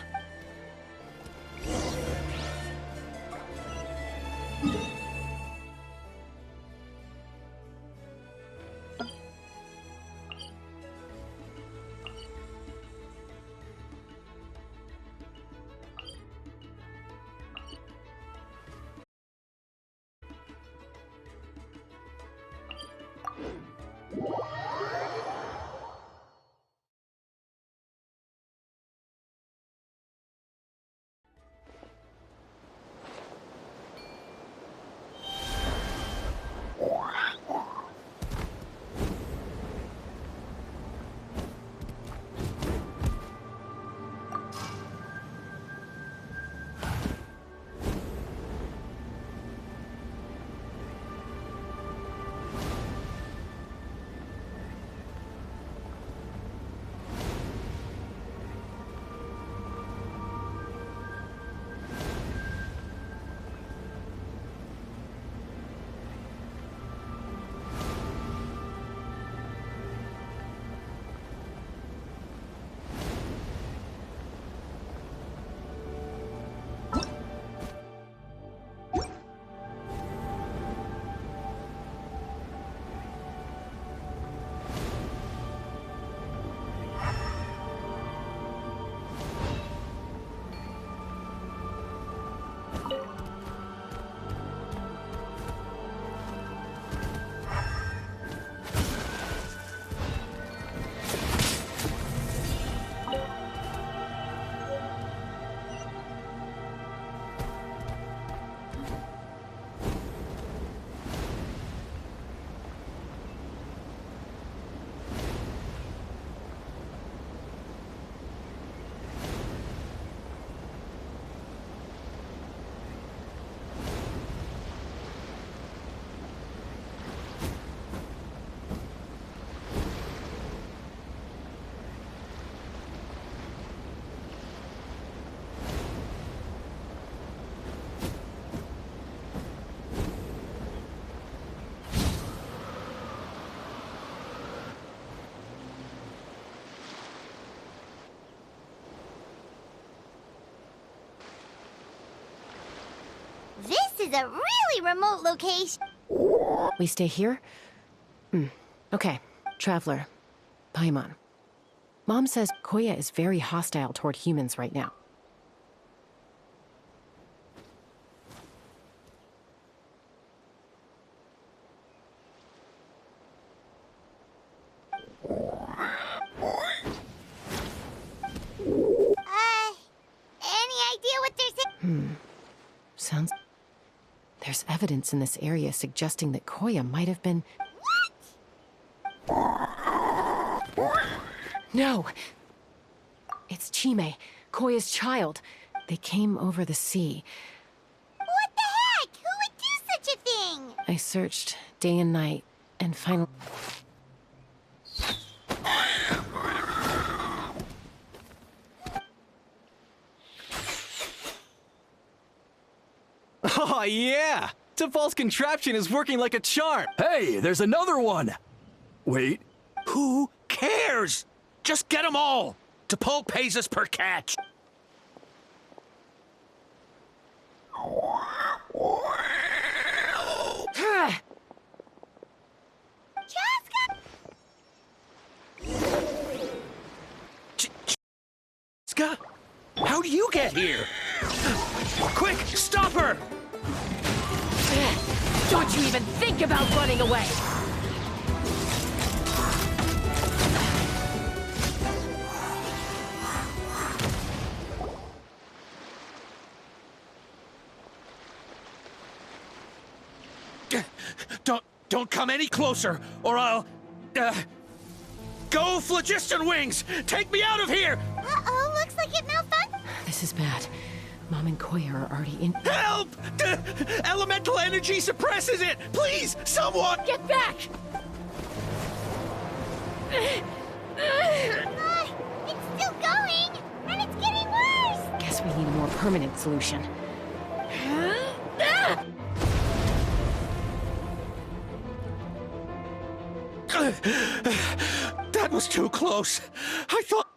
This is a really remote location. We stay here? Okay. Traveler. Paimon. Mom says Koya is very hostile toward humans right now. Any idea what they're saying? Sounds... There's evidence in this area suggesting that Koya might have been... What? No! It's Chime, Koya's child. They came over the sea. What the heck? Who would do such a thing? I searched day and night, and finally... Oh, yeah! Tafal's contraption is working like a charm! Hey, there's another one! Wait. Who cares? Just get them all! T'Pol pays us per catch! Chaska? How'd you get here? Quick, stop her! Don't you even think about running away! Don't come any closer, or I'll... Go, phlogiston wings! Take me out of here! Uh-oh, looks like it malfunctioned. This is bad. Mom and Koya are already in. Help! Elemental energy suppresses it! Please, someone! Get back! It's still going, and it's getting worse. Guess we need a more permanent solution. That was too close. I thought...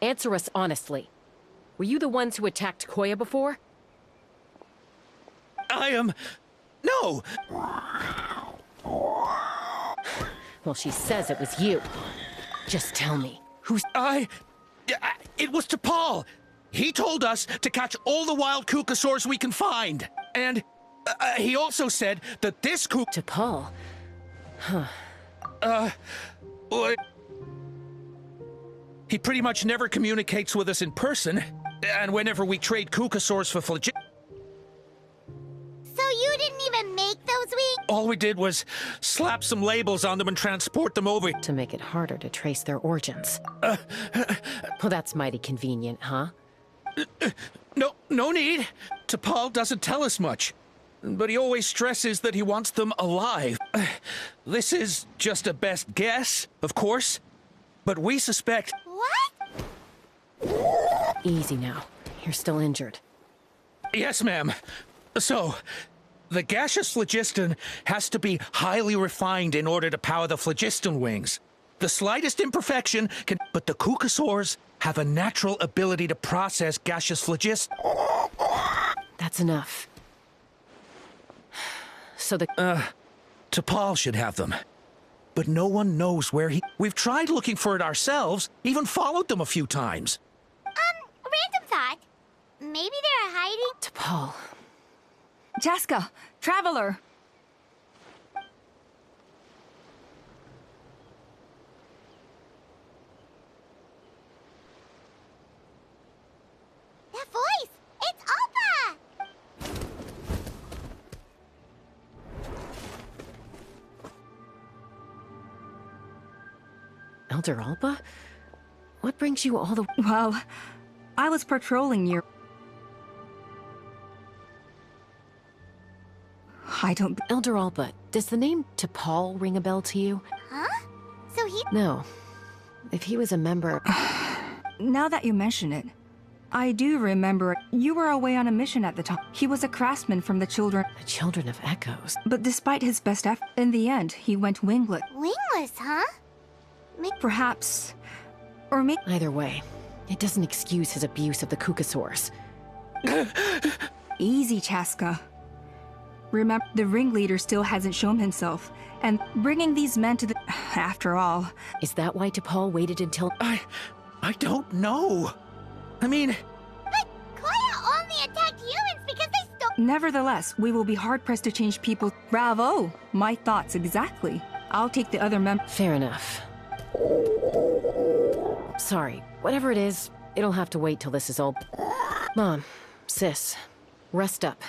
Answer us honestly. Were you the ones who attacked Koya before? I am... No! Well, she says it was you. Just tell me, who's... It was T'Pol! He told us to catch all the wild Kukasaurs we can find. And he also said that this T'Pol? Huh. He pretty much never communicates with us in person, and whenever we trade Kukasaurs for So you didn't even make those wings? all we did was slap some labels on them and transport them over. To make it harder to trace their origins. Well, that's mighty convenient, huh? No need. T'Pol doesn't tell us much, but he always stresses that he wants them alive. This is just a best guess, of course, but we suspect... What? Easy now. You're still injured. Yes, ma'am. So, the gaseous phlogiston has to be highly refined in order to power the phlogiston wings. The slightest imperfection can... But the Kukasaurs have a natural ability to process gaseous phlogiston. That's enough. So the... T'Pol should have them. But no one knows where he... We've tried looking for it ourselves, even followed them a few times. Random thought. Maybe they're hiding... T'Pol. Chaska, Traveler! That voice! It's Appa! Elder Alpa? What brings you all the... Well, I was patrolling near... I don't... Elder Alpa, does the name T'Pol ring a bell to you? Huh? So he... No. If he was a member... Now that you mention it, I do remember you were away on a mission at the time. He was a craftsman from the Children... The Children of Echoes? But despite his best effort, in the end, he went wingless. Wingless, huh? Perhaps... Or maybe... Either way, it doesn't excuse his abuse of the Kukasaurs. Easy, Chaska. Remember, the ringleader still hasn't shown himself, and bringing these men to the... After all... Is that why T'Pol waited until... I don't know. I mean... But Koya only attacked humans because they stole... Nevertheless, we will be hard-pressed to change people... Bravo! My thoughts exactly. I'll take the other Fair enough. Sorry, whatever it is, it'll have to wait till this is all... Mom, sis, rest up.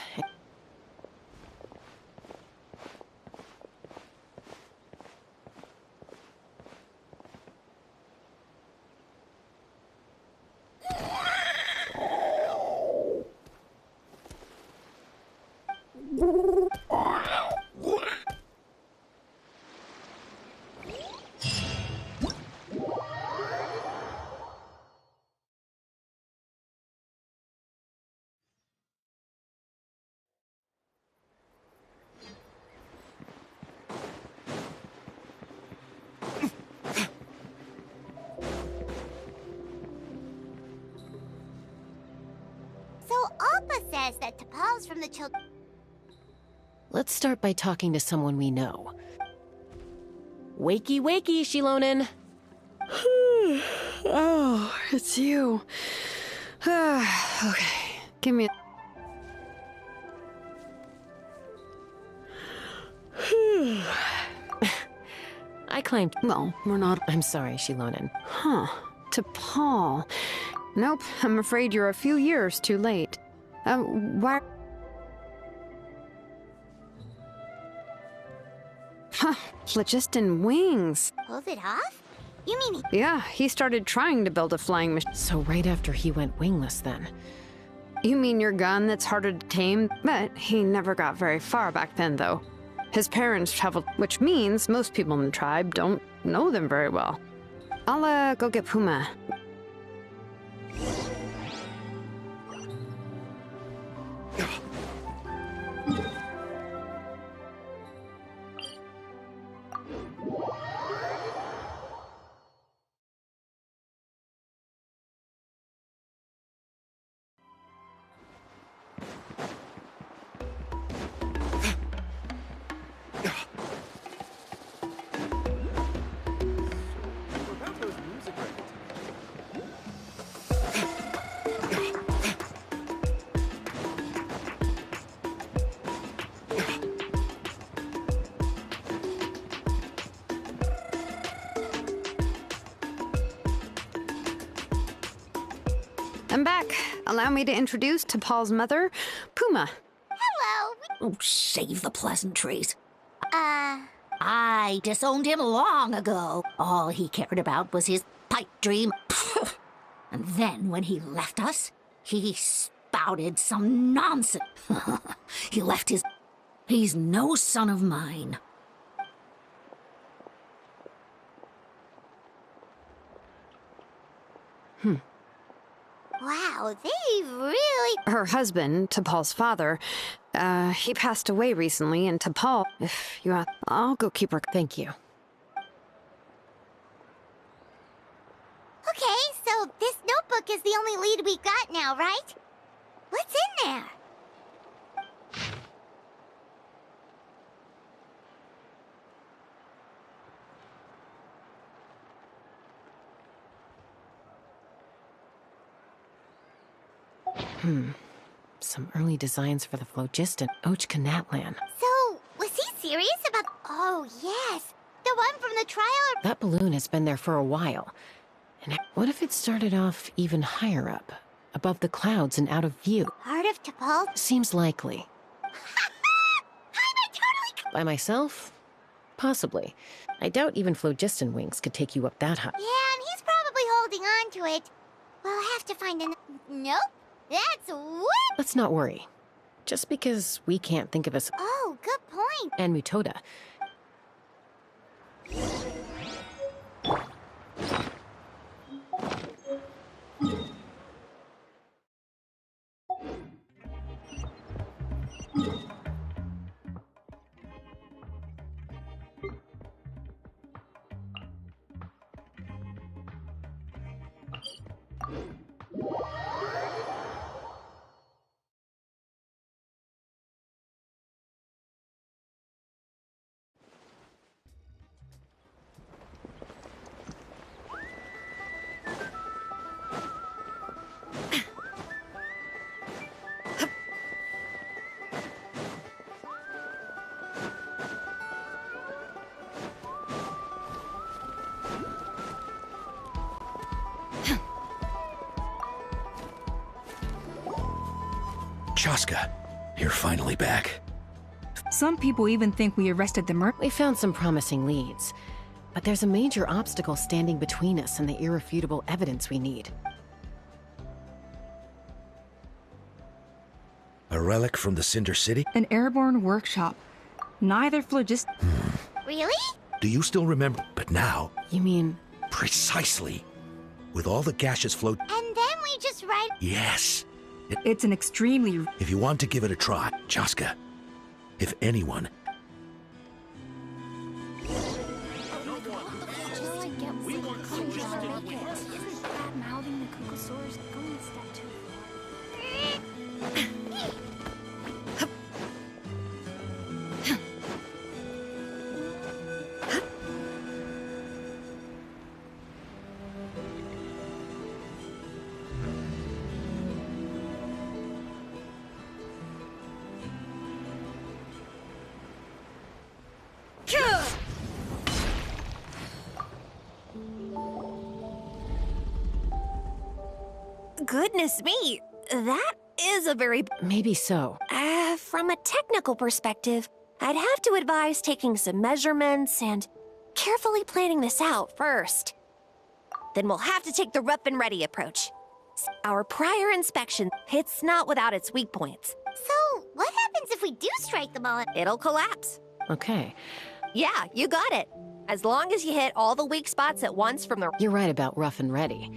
Says that T'Pol's from the children. Let's start by talking to someone we know. Wakey, wakey, Shilonen. Oh, it's you. Okay, give me I claimed... Well, we're not... I'm sorry, Shilonen. Huh. T'Pol. Nope, I'm afraid you're a few years too late. Why... Huh, phlogiston wings. Pulled it off? You mean Yeah, he started trying to build a flying machine. So right after he went wingless then. You mean your gun that's harder to tame? But he never got very far back then, though. His parents traveled, which means most people in the tribe don't know them very well. I'll, go get Puma. I'm back. Allow me to introduce to Paul's mother, Puma. hello? Oh, save the pleasantries. I disowned him long ago. All he cared about was his pipe dream. And then when he left us, he spouted some nonsense. He left his... He's no son of mine. Wow, they really... Her husband, T'Pol's father, he passed away recently, and T'Pol, if you ask, I'll go keep her. Thank you. Okay, so this notebook is the only lead we got now, right? What's in there? Some early designs for the phlogiston. Ochkanatlan. So, was he serious about... Oh, yes. The one from the trial... That balloon has been there for a while. And what if it started off even higher up? Above the clouds and out of view? Part of T'Pol? Seems likely. By myself? Possibly. I doubt even phlogiston wings could take you up that high. Yeah, and he's probably holding on to it. We'll have to find an... Nope. That's way... Let's not worry. Just because we can't think of a... Oh, good point. And Mutoda. Chaska, you're finally back. Some people even think we arrested the murderer. We found some promising leads, but there's a major obstacle standing between us and the irrefutable evidence we need. A relic from the Cinder City? An airborne workshop. Neither phlogiston... Really? Do you still remember? But now... You mean... Precisely. With all the gaseous flow... And then we just write... Yes. It's an extremely... If you want to give it a try, Chaska, if anyone... Goodness me, that is a very... Maybe so. From a technical perspective, I'd have to advise taking some measurements and carefully planning this out first. Then we'll have to take the rough and ready approach. Our prior inspection, it's not without its weak points. So, what happens if we do strike the ball? It'll collapse. Okay. Yeah, you got it. As long as you hit all the weak spots at once from the... You're right about rough and ready.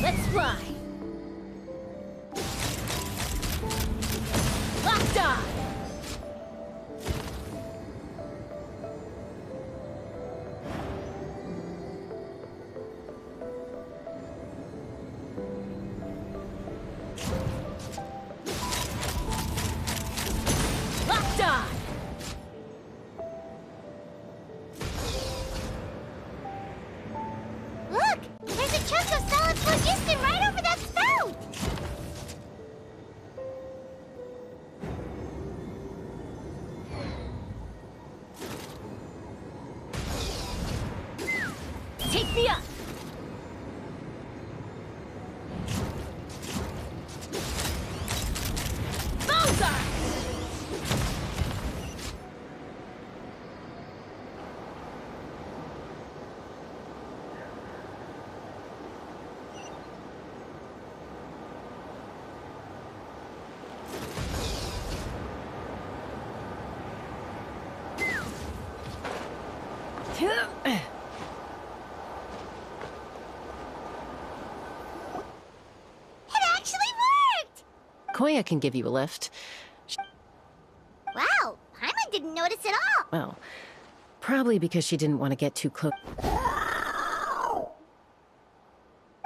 Let's fly! Locked on! Locked on! Look! There's a chunk of solid phlogiston right over that spout! Take me up! Bullseye! It actually worked! Koya can give you a lift. Wow, Paimon didn't notice at all. Well, probably because she didn't want to get too close.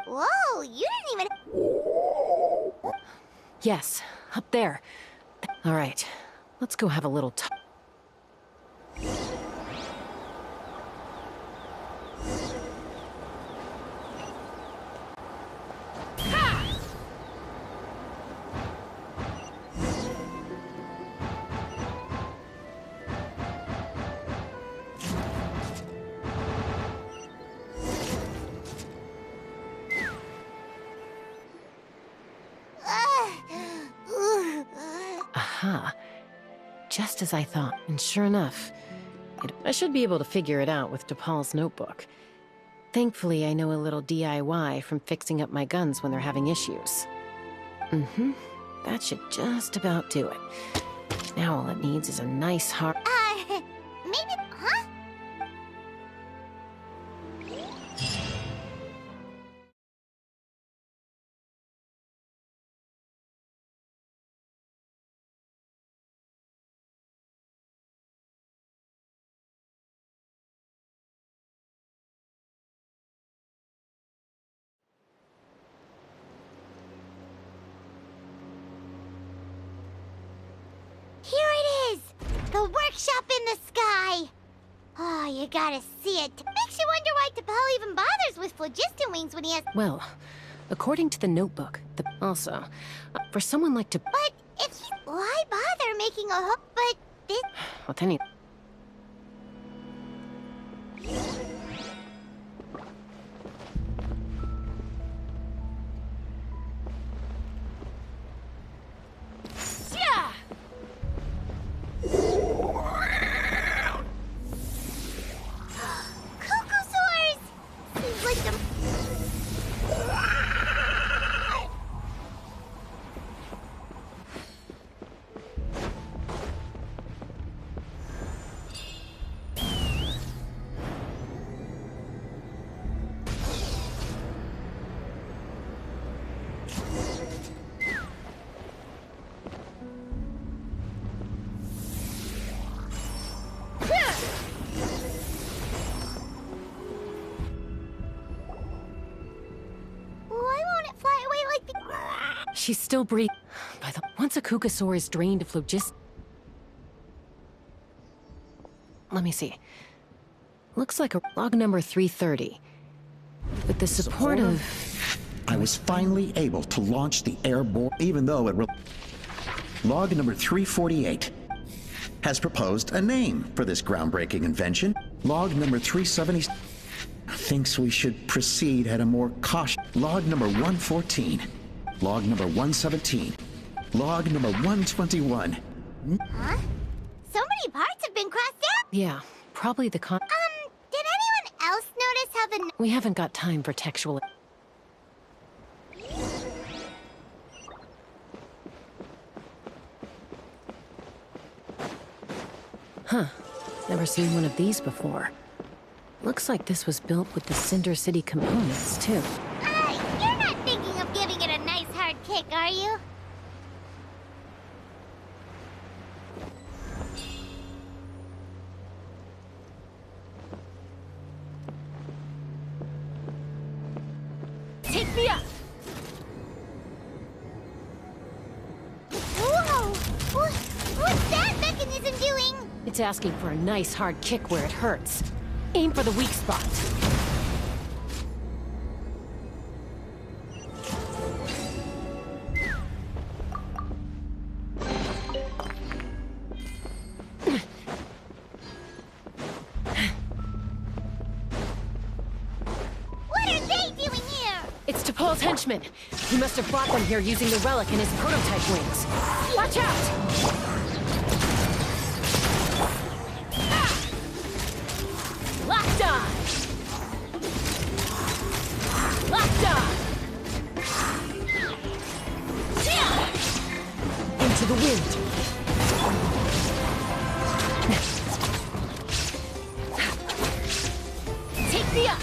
Whoa, you didn't even... Yes, up there. All right, let's go have a little talk. Aha. Just as I thought. And sure enough, I should be able to figure it out with DePaul's notebook. Thankfully, I know a little DIY from fixing up my guns when they're having issues. That should just about do it. Now all it needs is a nice hard... maybe... Huh? Here it is! The workshop in the sky! Oh, you gotta see it. Makes you wonder why DePaul even bothers with phlogiston wings when he has... Well, according to the notebook, also, for someone like to... But if he... Why bother making a hook? But this... Well, then he... Yeah! Cocosaurs! Seems like the... Why won't it fly away like the... She's still breathing. By the... Once a Kukasaur is drained of phlogiston... Let me see. Looks like a log number 330. With the support of... I was finally able to launch the airborne, even though it... Log number 348 has proposed a name for this groundbreaking invention. Log number 370... thinks we should proceed at a more cautious. Log number 114. Log number 117. Log number 121. Huh? So many parts have been crossed out? Yeah, probably the Did anyone else notice how the... We haven't got time for textual... Huh. Never seen one of these before. Looks like this was built with the Cinder City components, too. You're not thinking of giving it a nice hard kick, are you? Take me up! Whoa! What's that mechanism doing? It's asking for a nice hard kick where it hurts. Aim for the weak spot. What are they doing here? It's T'Pol's henchmen. He must have brought them here using the relic in his prototype wings. Watch out! Locked on! Locked on! Into the wind! Take me up!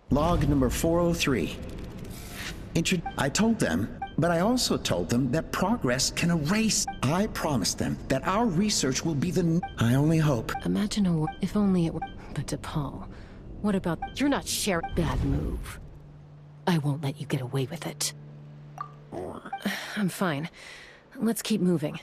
Log number 403. I told them, but I also told them that progress can erase. I promised them that our research will be the... I only hope. Imagine a world, if only it were... But T'Pol, what about... You're not sharing... Bad move. I won't let you get away with it. I'm fine. Let's keep moving.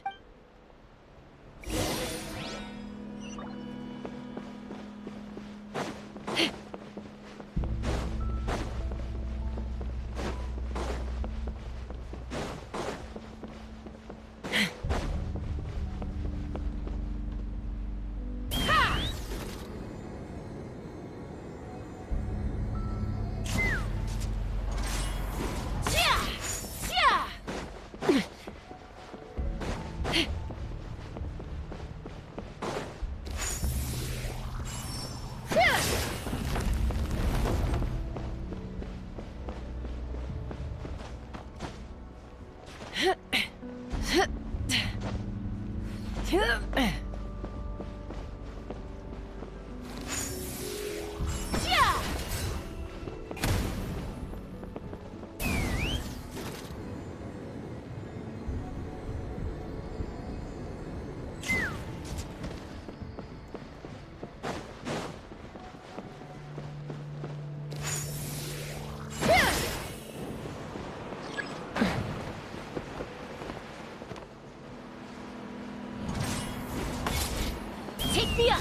Take me up!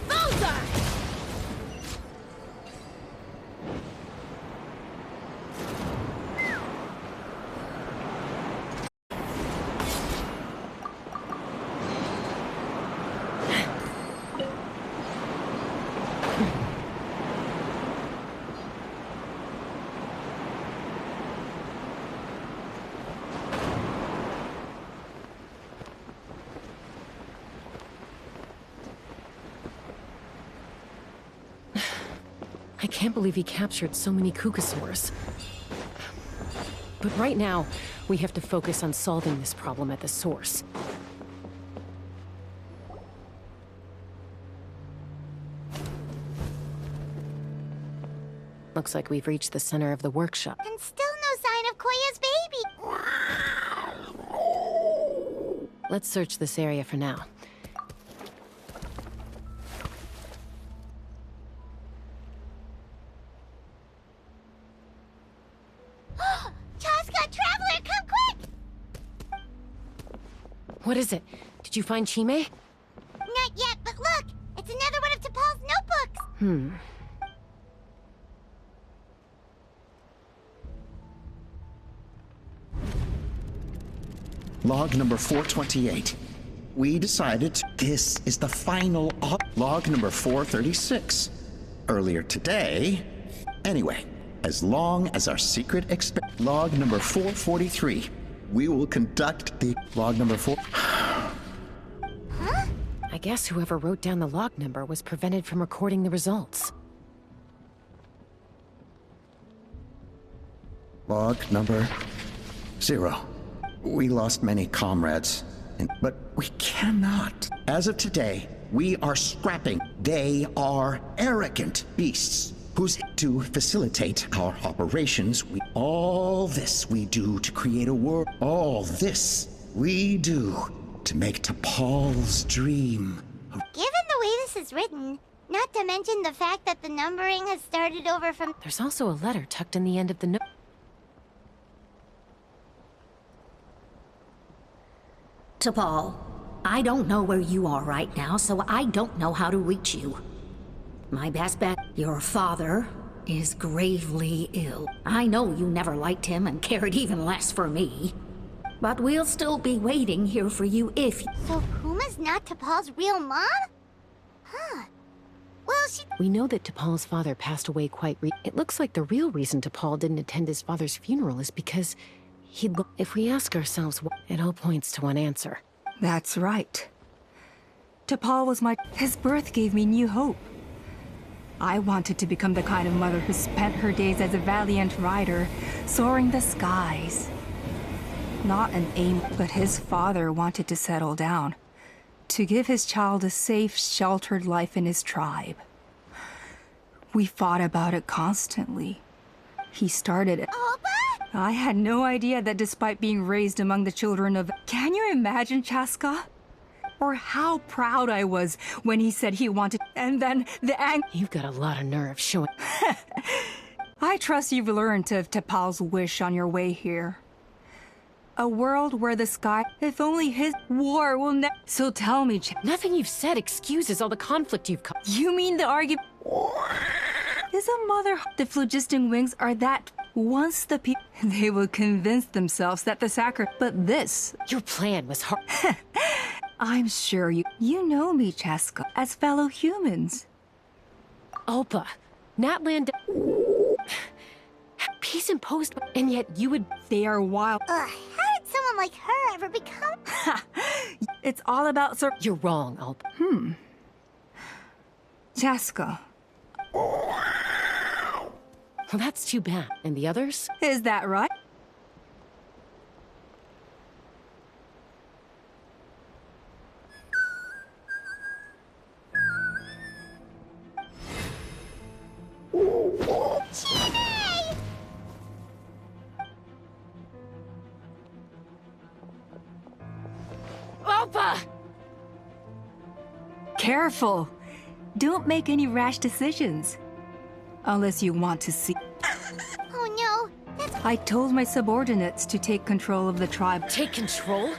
Bullseye! I can't believe he captured so many Kukasaurs. But right now, we have to focus on solving this problem at the source. Looks like we've reached the center of the workshop. And still no sign of Koya's baby! Let's search this area for now. Traveler, come quick! What is it? Did you find Chime? Not yet, Log number 428. We decided this is the final log number 436. Earlier today. Anyway, as long as our secret log number 443. We will conduct the log number 4. I guess whoever wrote down the log number was prevented from recording the results. Log number 0. We lost many comrades, but we cannot. As of today, we are scrapping. They are arrogant beasts who's to facilitate our operations. All this we do to create a world. All this we do to make T'Pol's dream. Given the way this is written, not to mention the fact that the numbering has started over from... There's also a letter tucked in the end of the note. T'Pol, I don't know where you are right now, so I don't know how to reach you. My best bet, your father is gravely ill. I know you never liked him and cared even less for me. But we'll still be waiting here for you if... So Puma's not T'Pol's real mom? Huh. Well, she... We know that T'Pol's father passed away It looks like the real reason T'Pol didn't attend his father's funeral is because if we ask ourselves what... It all points to one answer. That's right. T'Pol was his birth gave me new hope. I wanted to become the kind of mother who spent her days as a valiant rider, soaring the skies. Not an aim, but his father wanted to settle down, to give his child a safe, sheltered life in his tribe. We fought about it constantly. He started it. I had no idea that despite being raised among the children of... Can you imagine, Chaska? Or how proud I was when he said he wanted... And then the You've got a lot of nerve showing... I trust you've learned of T'Pol's wish on your way here. A world where the sky... If only his war will never... So tell me, Nothing you've said excuses all the conflict you've caused. You mean the argument... Is a mother... The phlogiston wings are that... Once the people... They will convince themselves that the sacrifice... But this... Your plan was hard... I'm sure you know me, Chaska, as fellow humans. Ulpa, Natland... Peace imposed, and yet you would... They are wild. How did someone like her ever become... It's all about... You're wrong, Ulpa. Chaska. Well, that's too bad. And the others? Is that right? Ulpa! Careful! Don't make any rash decisions. Unless you want to see... Oh no! I told my subordinates to take control of the tribe. Take control?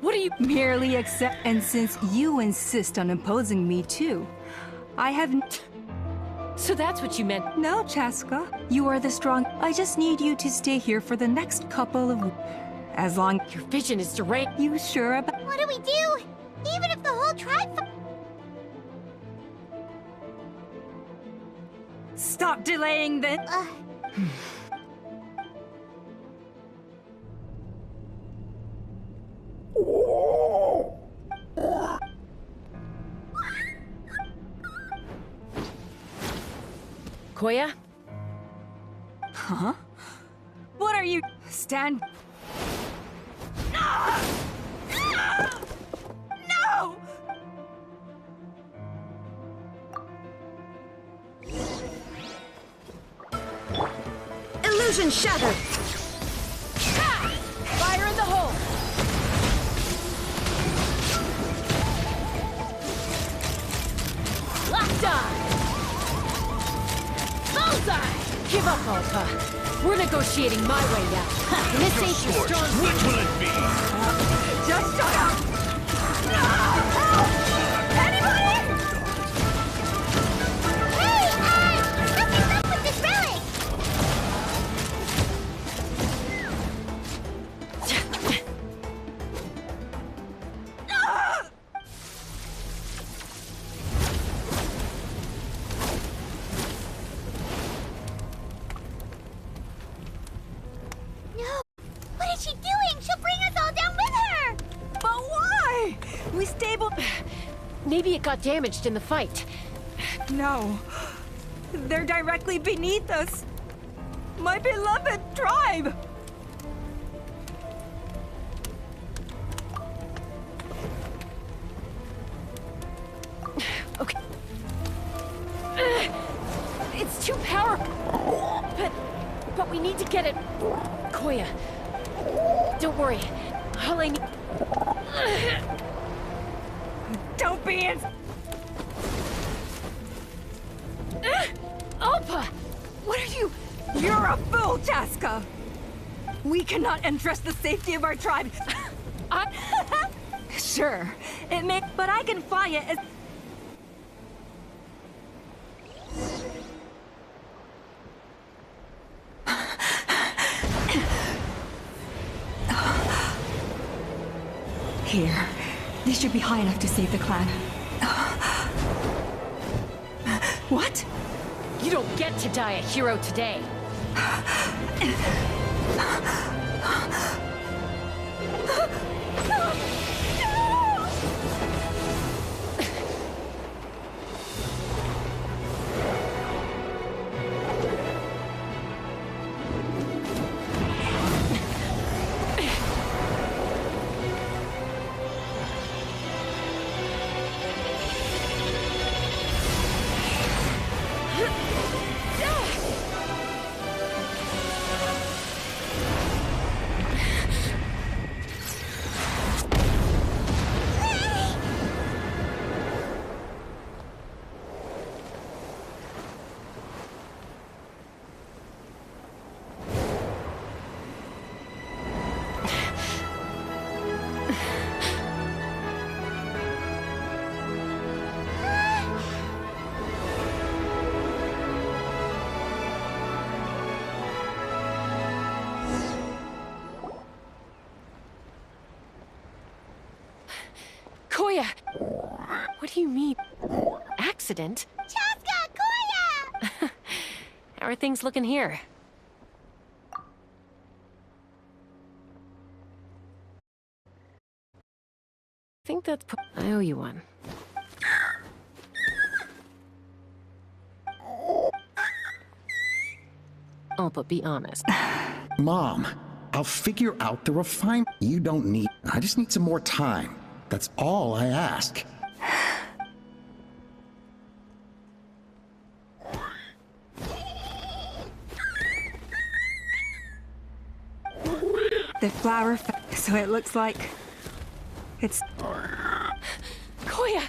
What do you... Merely accept... And since you insist on imposing me too, I have... So that's what you meant? No, Chaska. You are the strong... I just need you to stay here for the next couple of... As long... Your vision is deranged. You sure about... What do we do? Even if the whole tribe... Stop delaying this! Koya? Huh? What are you... Stand... No! Illusion shattered! Ha! Fire in the hole! Locked on! Bullseye! Give up, Ulpa. We're negotiating my way now. And this ain't your strong... Which will it be? Just shut up! No! Help! Anybody! she doing? She'll bring us all down with her! But why? We stable... Maybe it got damaged in the fight. No. They're directly beneath us. My beloved tribe! Okay. It's too powerful. But we need to get it. Koya, don't worry. All I need... Don't be in... Alpa! What are you... You're a fool, Chaska! We cannot entrust the safety of our tribe. Sure, it may... But I can fly it as... Here. This should be high enough to save the clan. What? You don't get to die a hero today. Koya! What do you mean? Accident? Chaska! Koya! How are things looking here? I think that's... I owe you one. Oh, but be honest. Mom, I'll figure out the refinement. You don't need... I just need some more time. That's all I ask. The flower... So it looks like... It's... Koya!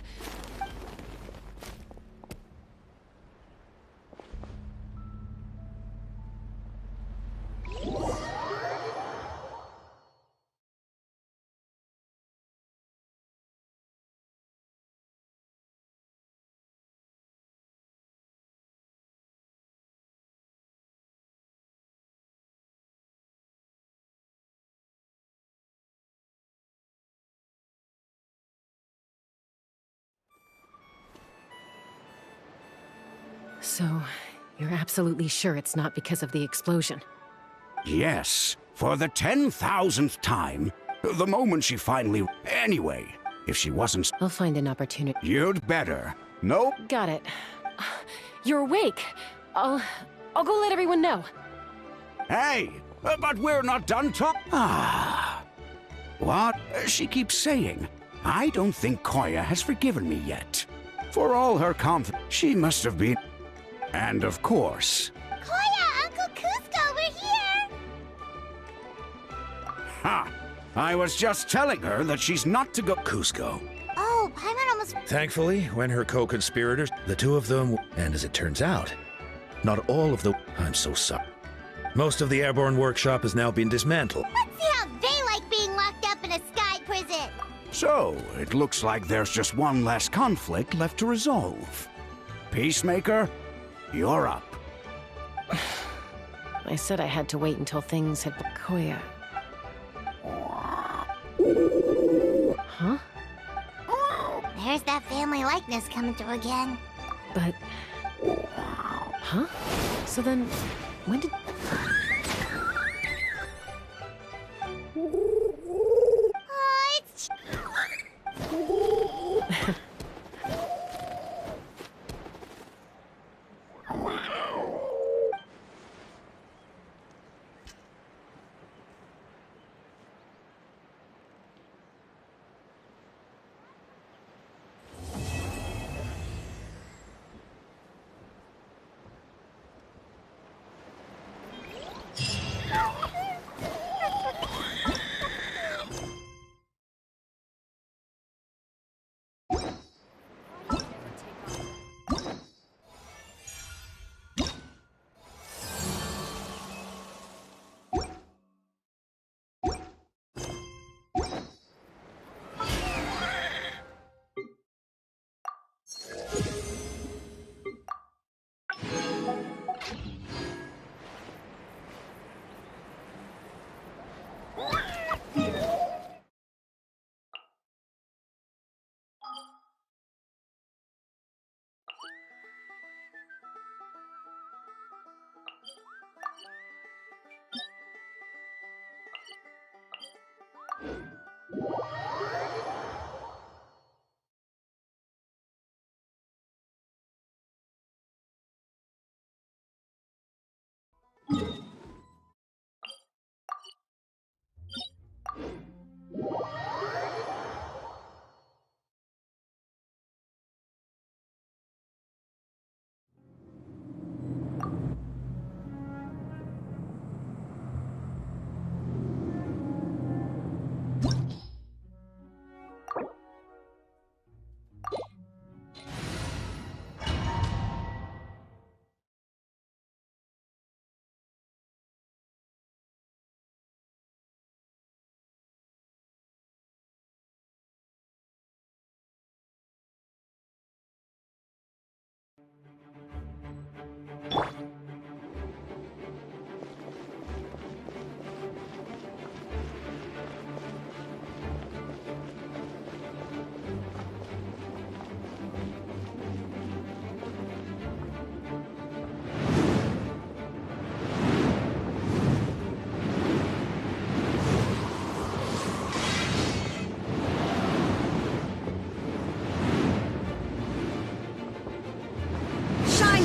So, you're absolutely sure it's not because of the explosion? Yes, for the 10,000th time. The moment she finally... Anyway, if she wasn't... I'll find an opportunity. You'd better. Nope. Got it. You're awake. I'll go let everyone know. Hey, but we're not done talking. What? She keeps saying. I don't think Koya has forgiven me yet. For all her confidence, she must have been... And of course... Koya, Uncle Cusco, we're here! Ha! I was just telling her that she's not to go... Cusco. Oh, Paimon almost... Thankfully, when her co-conspirators, the two of them, and as it turns out, not all of the... I'm so sorry. Most of the airborne workshop has now been dismantled. Let's see how they like being locked up in a sky prison! So, it looks like there's just one less conflict left to resolve. Peacemaker, you're up. I said I had to wait until things had... Koya. Huh? There's that family likeness coming through again. But... Huh? So then, when did...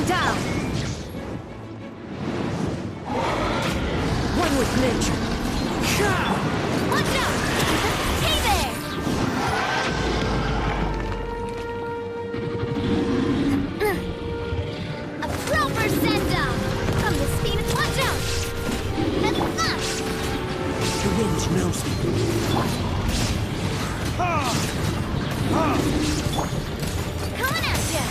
Down! One with nature. Watch out! Hey there! A proper send-down! From the speed of... Watch out! That's enough! The wind knows me. Coming at ya!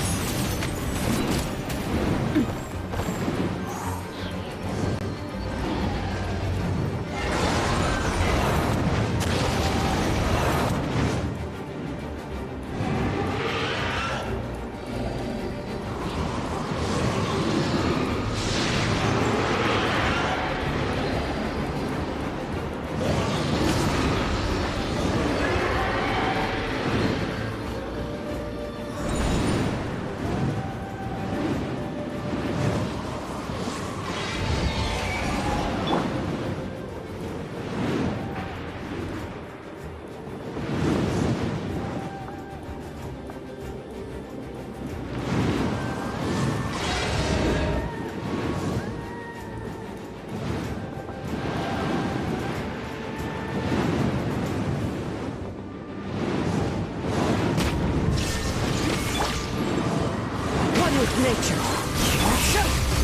Nature.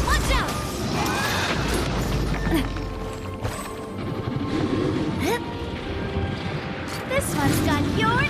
Watch out! This one's got your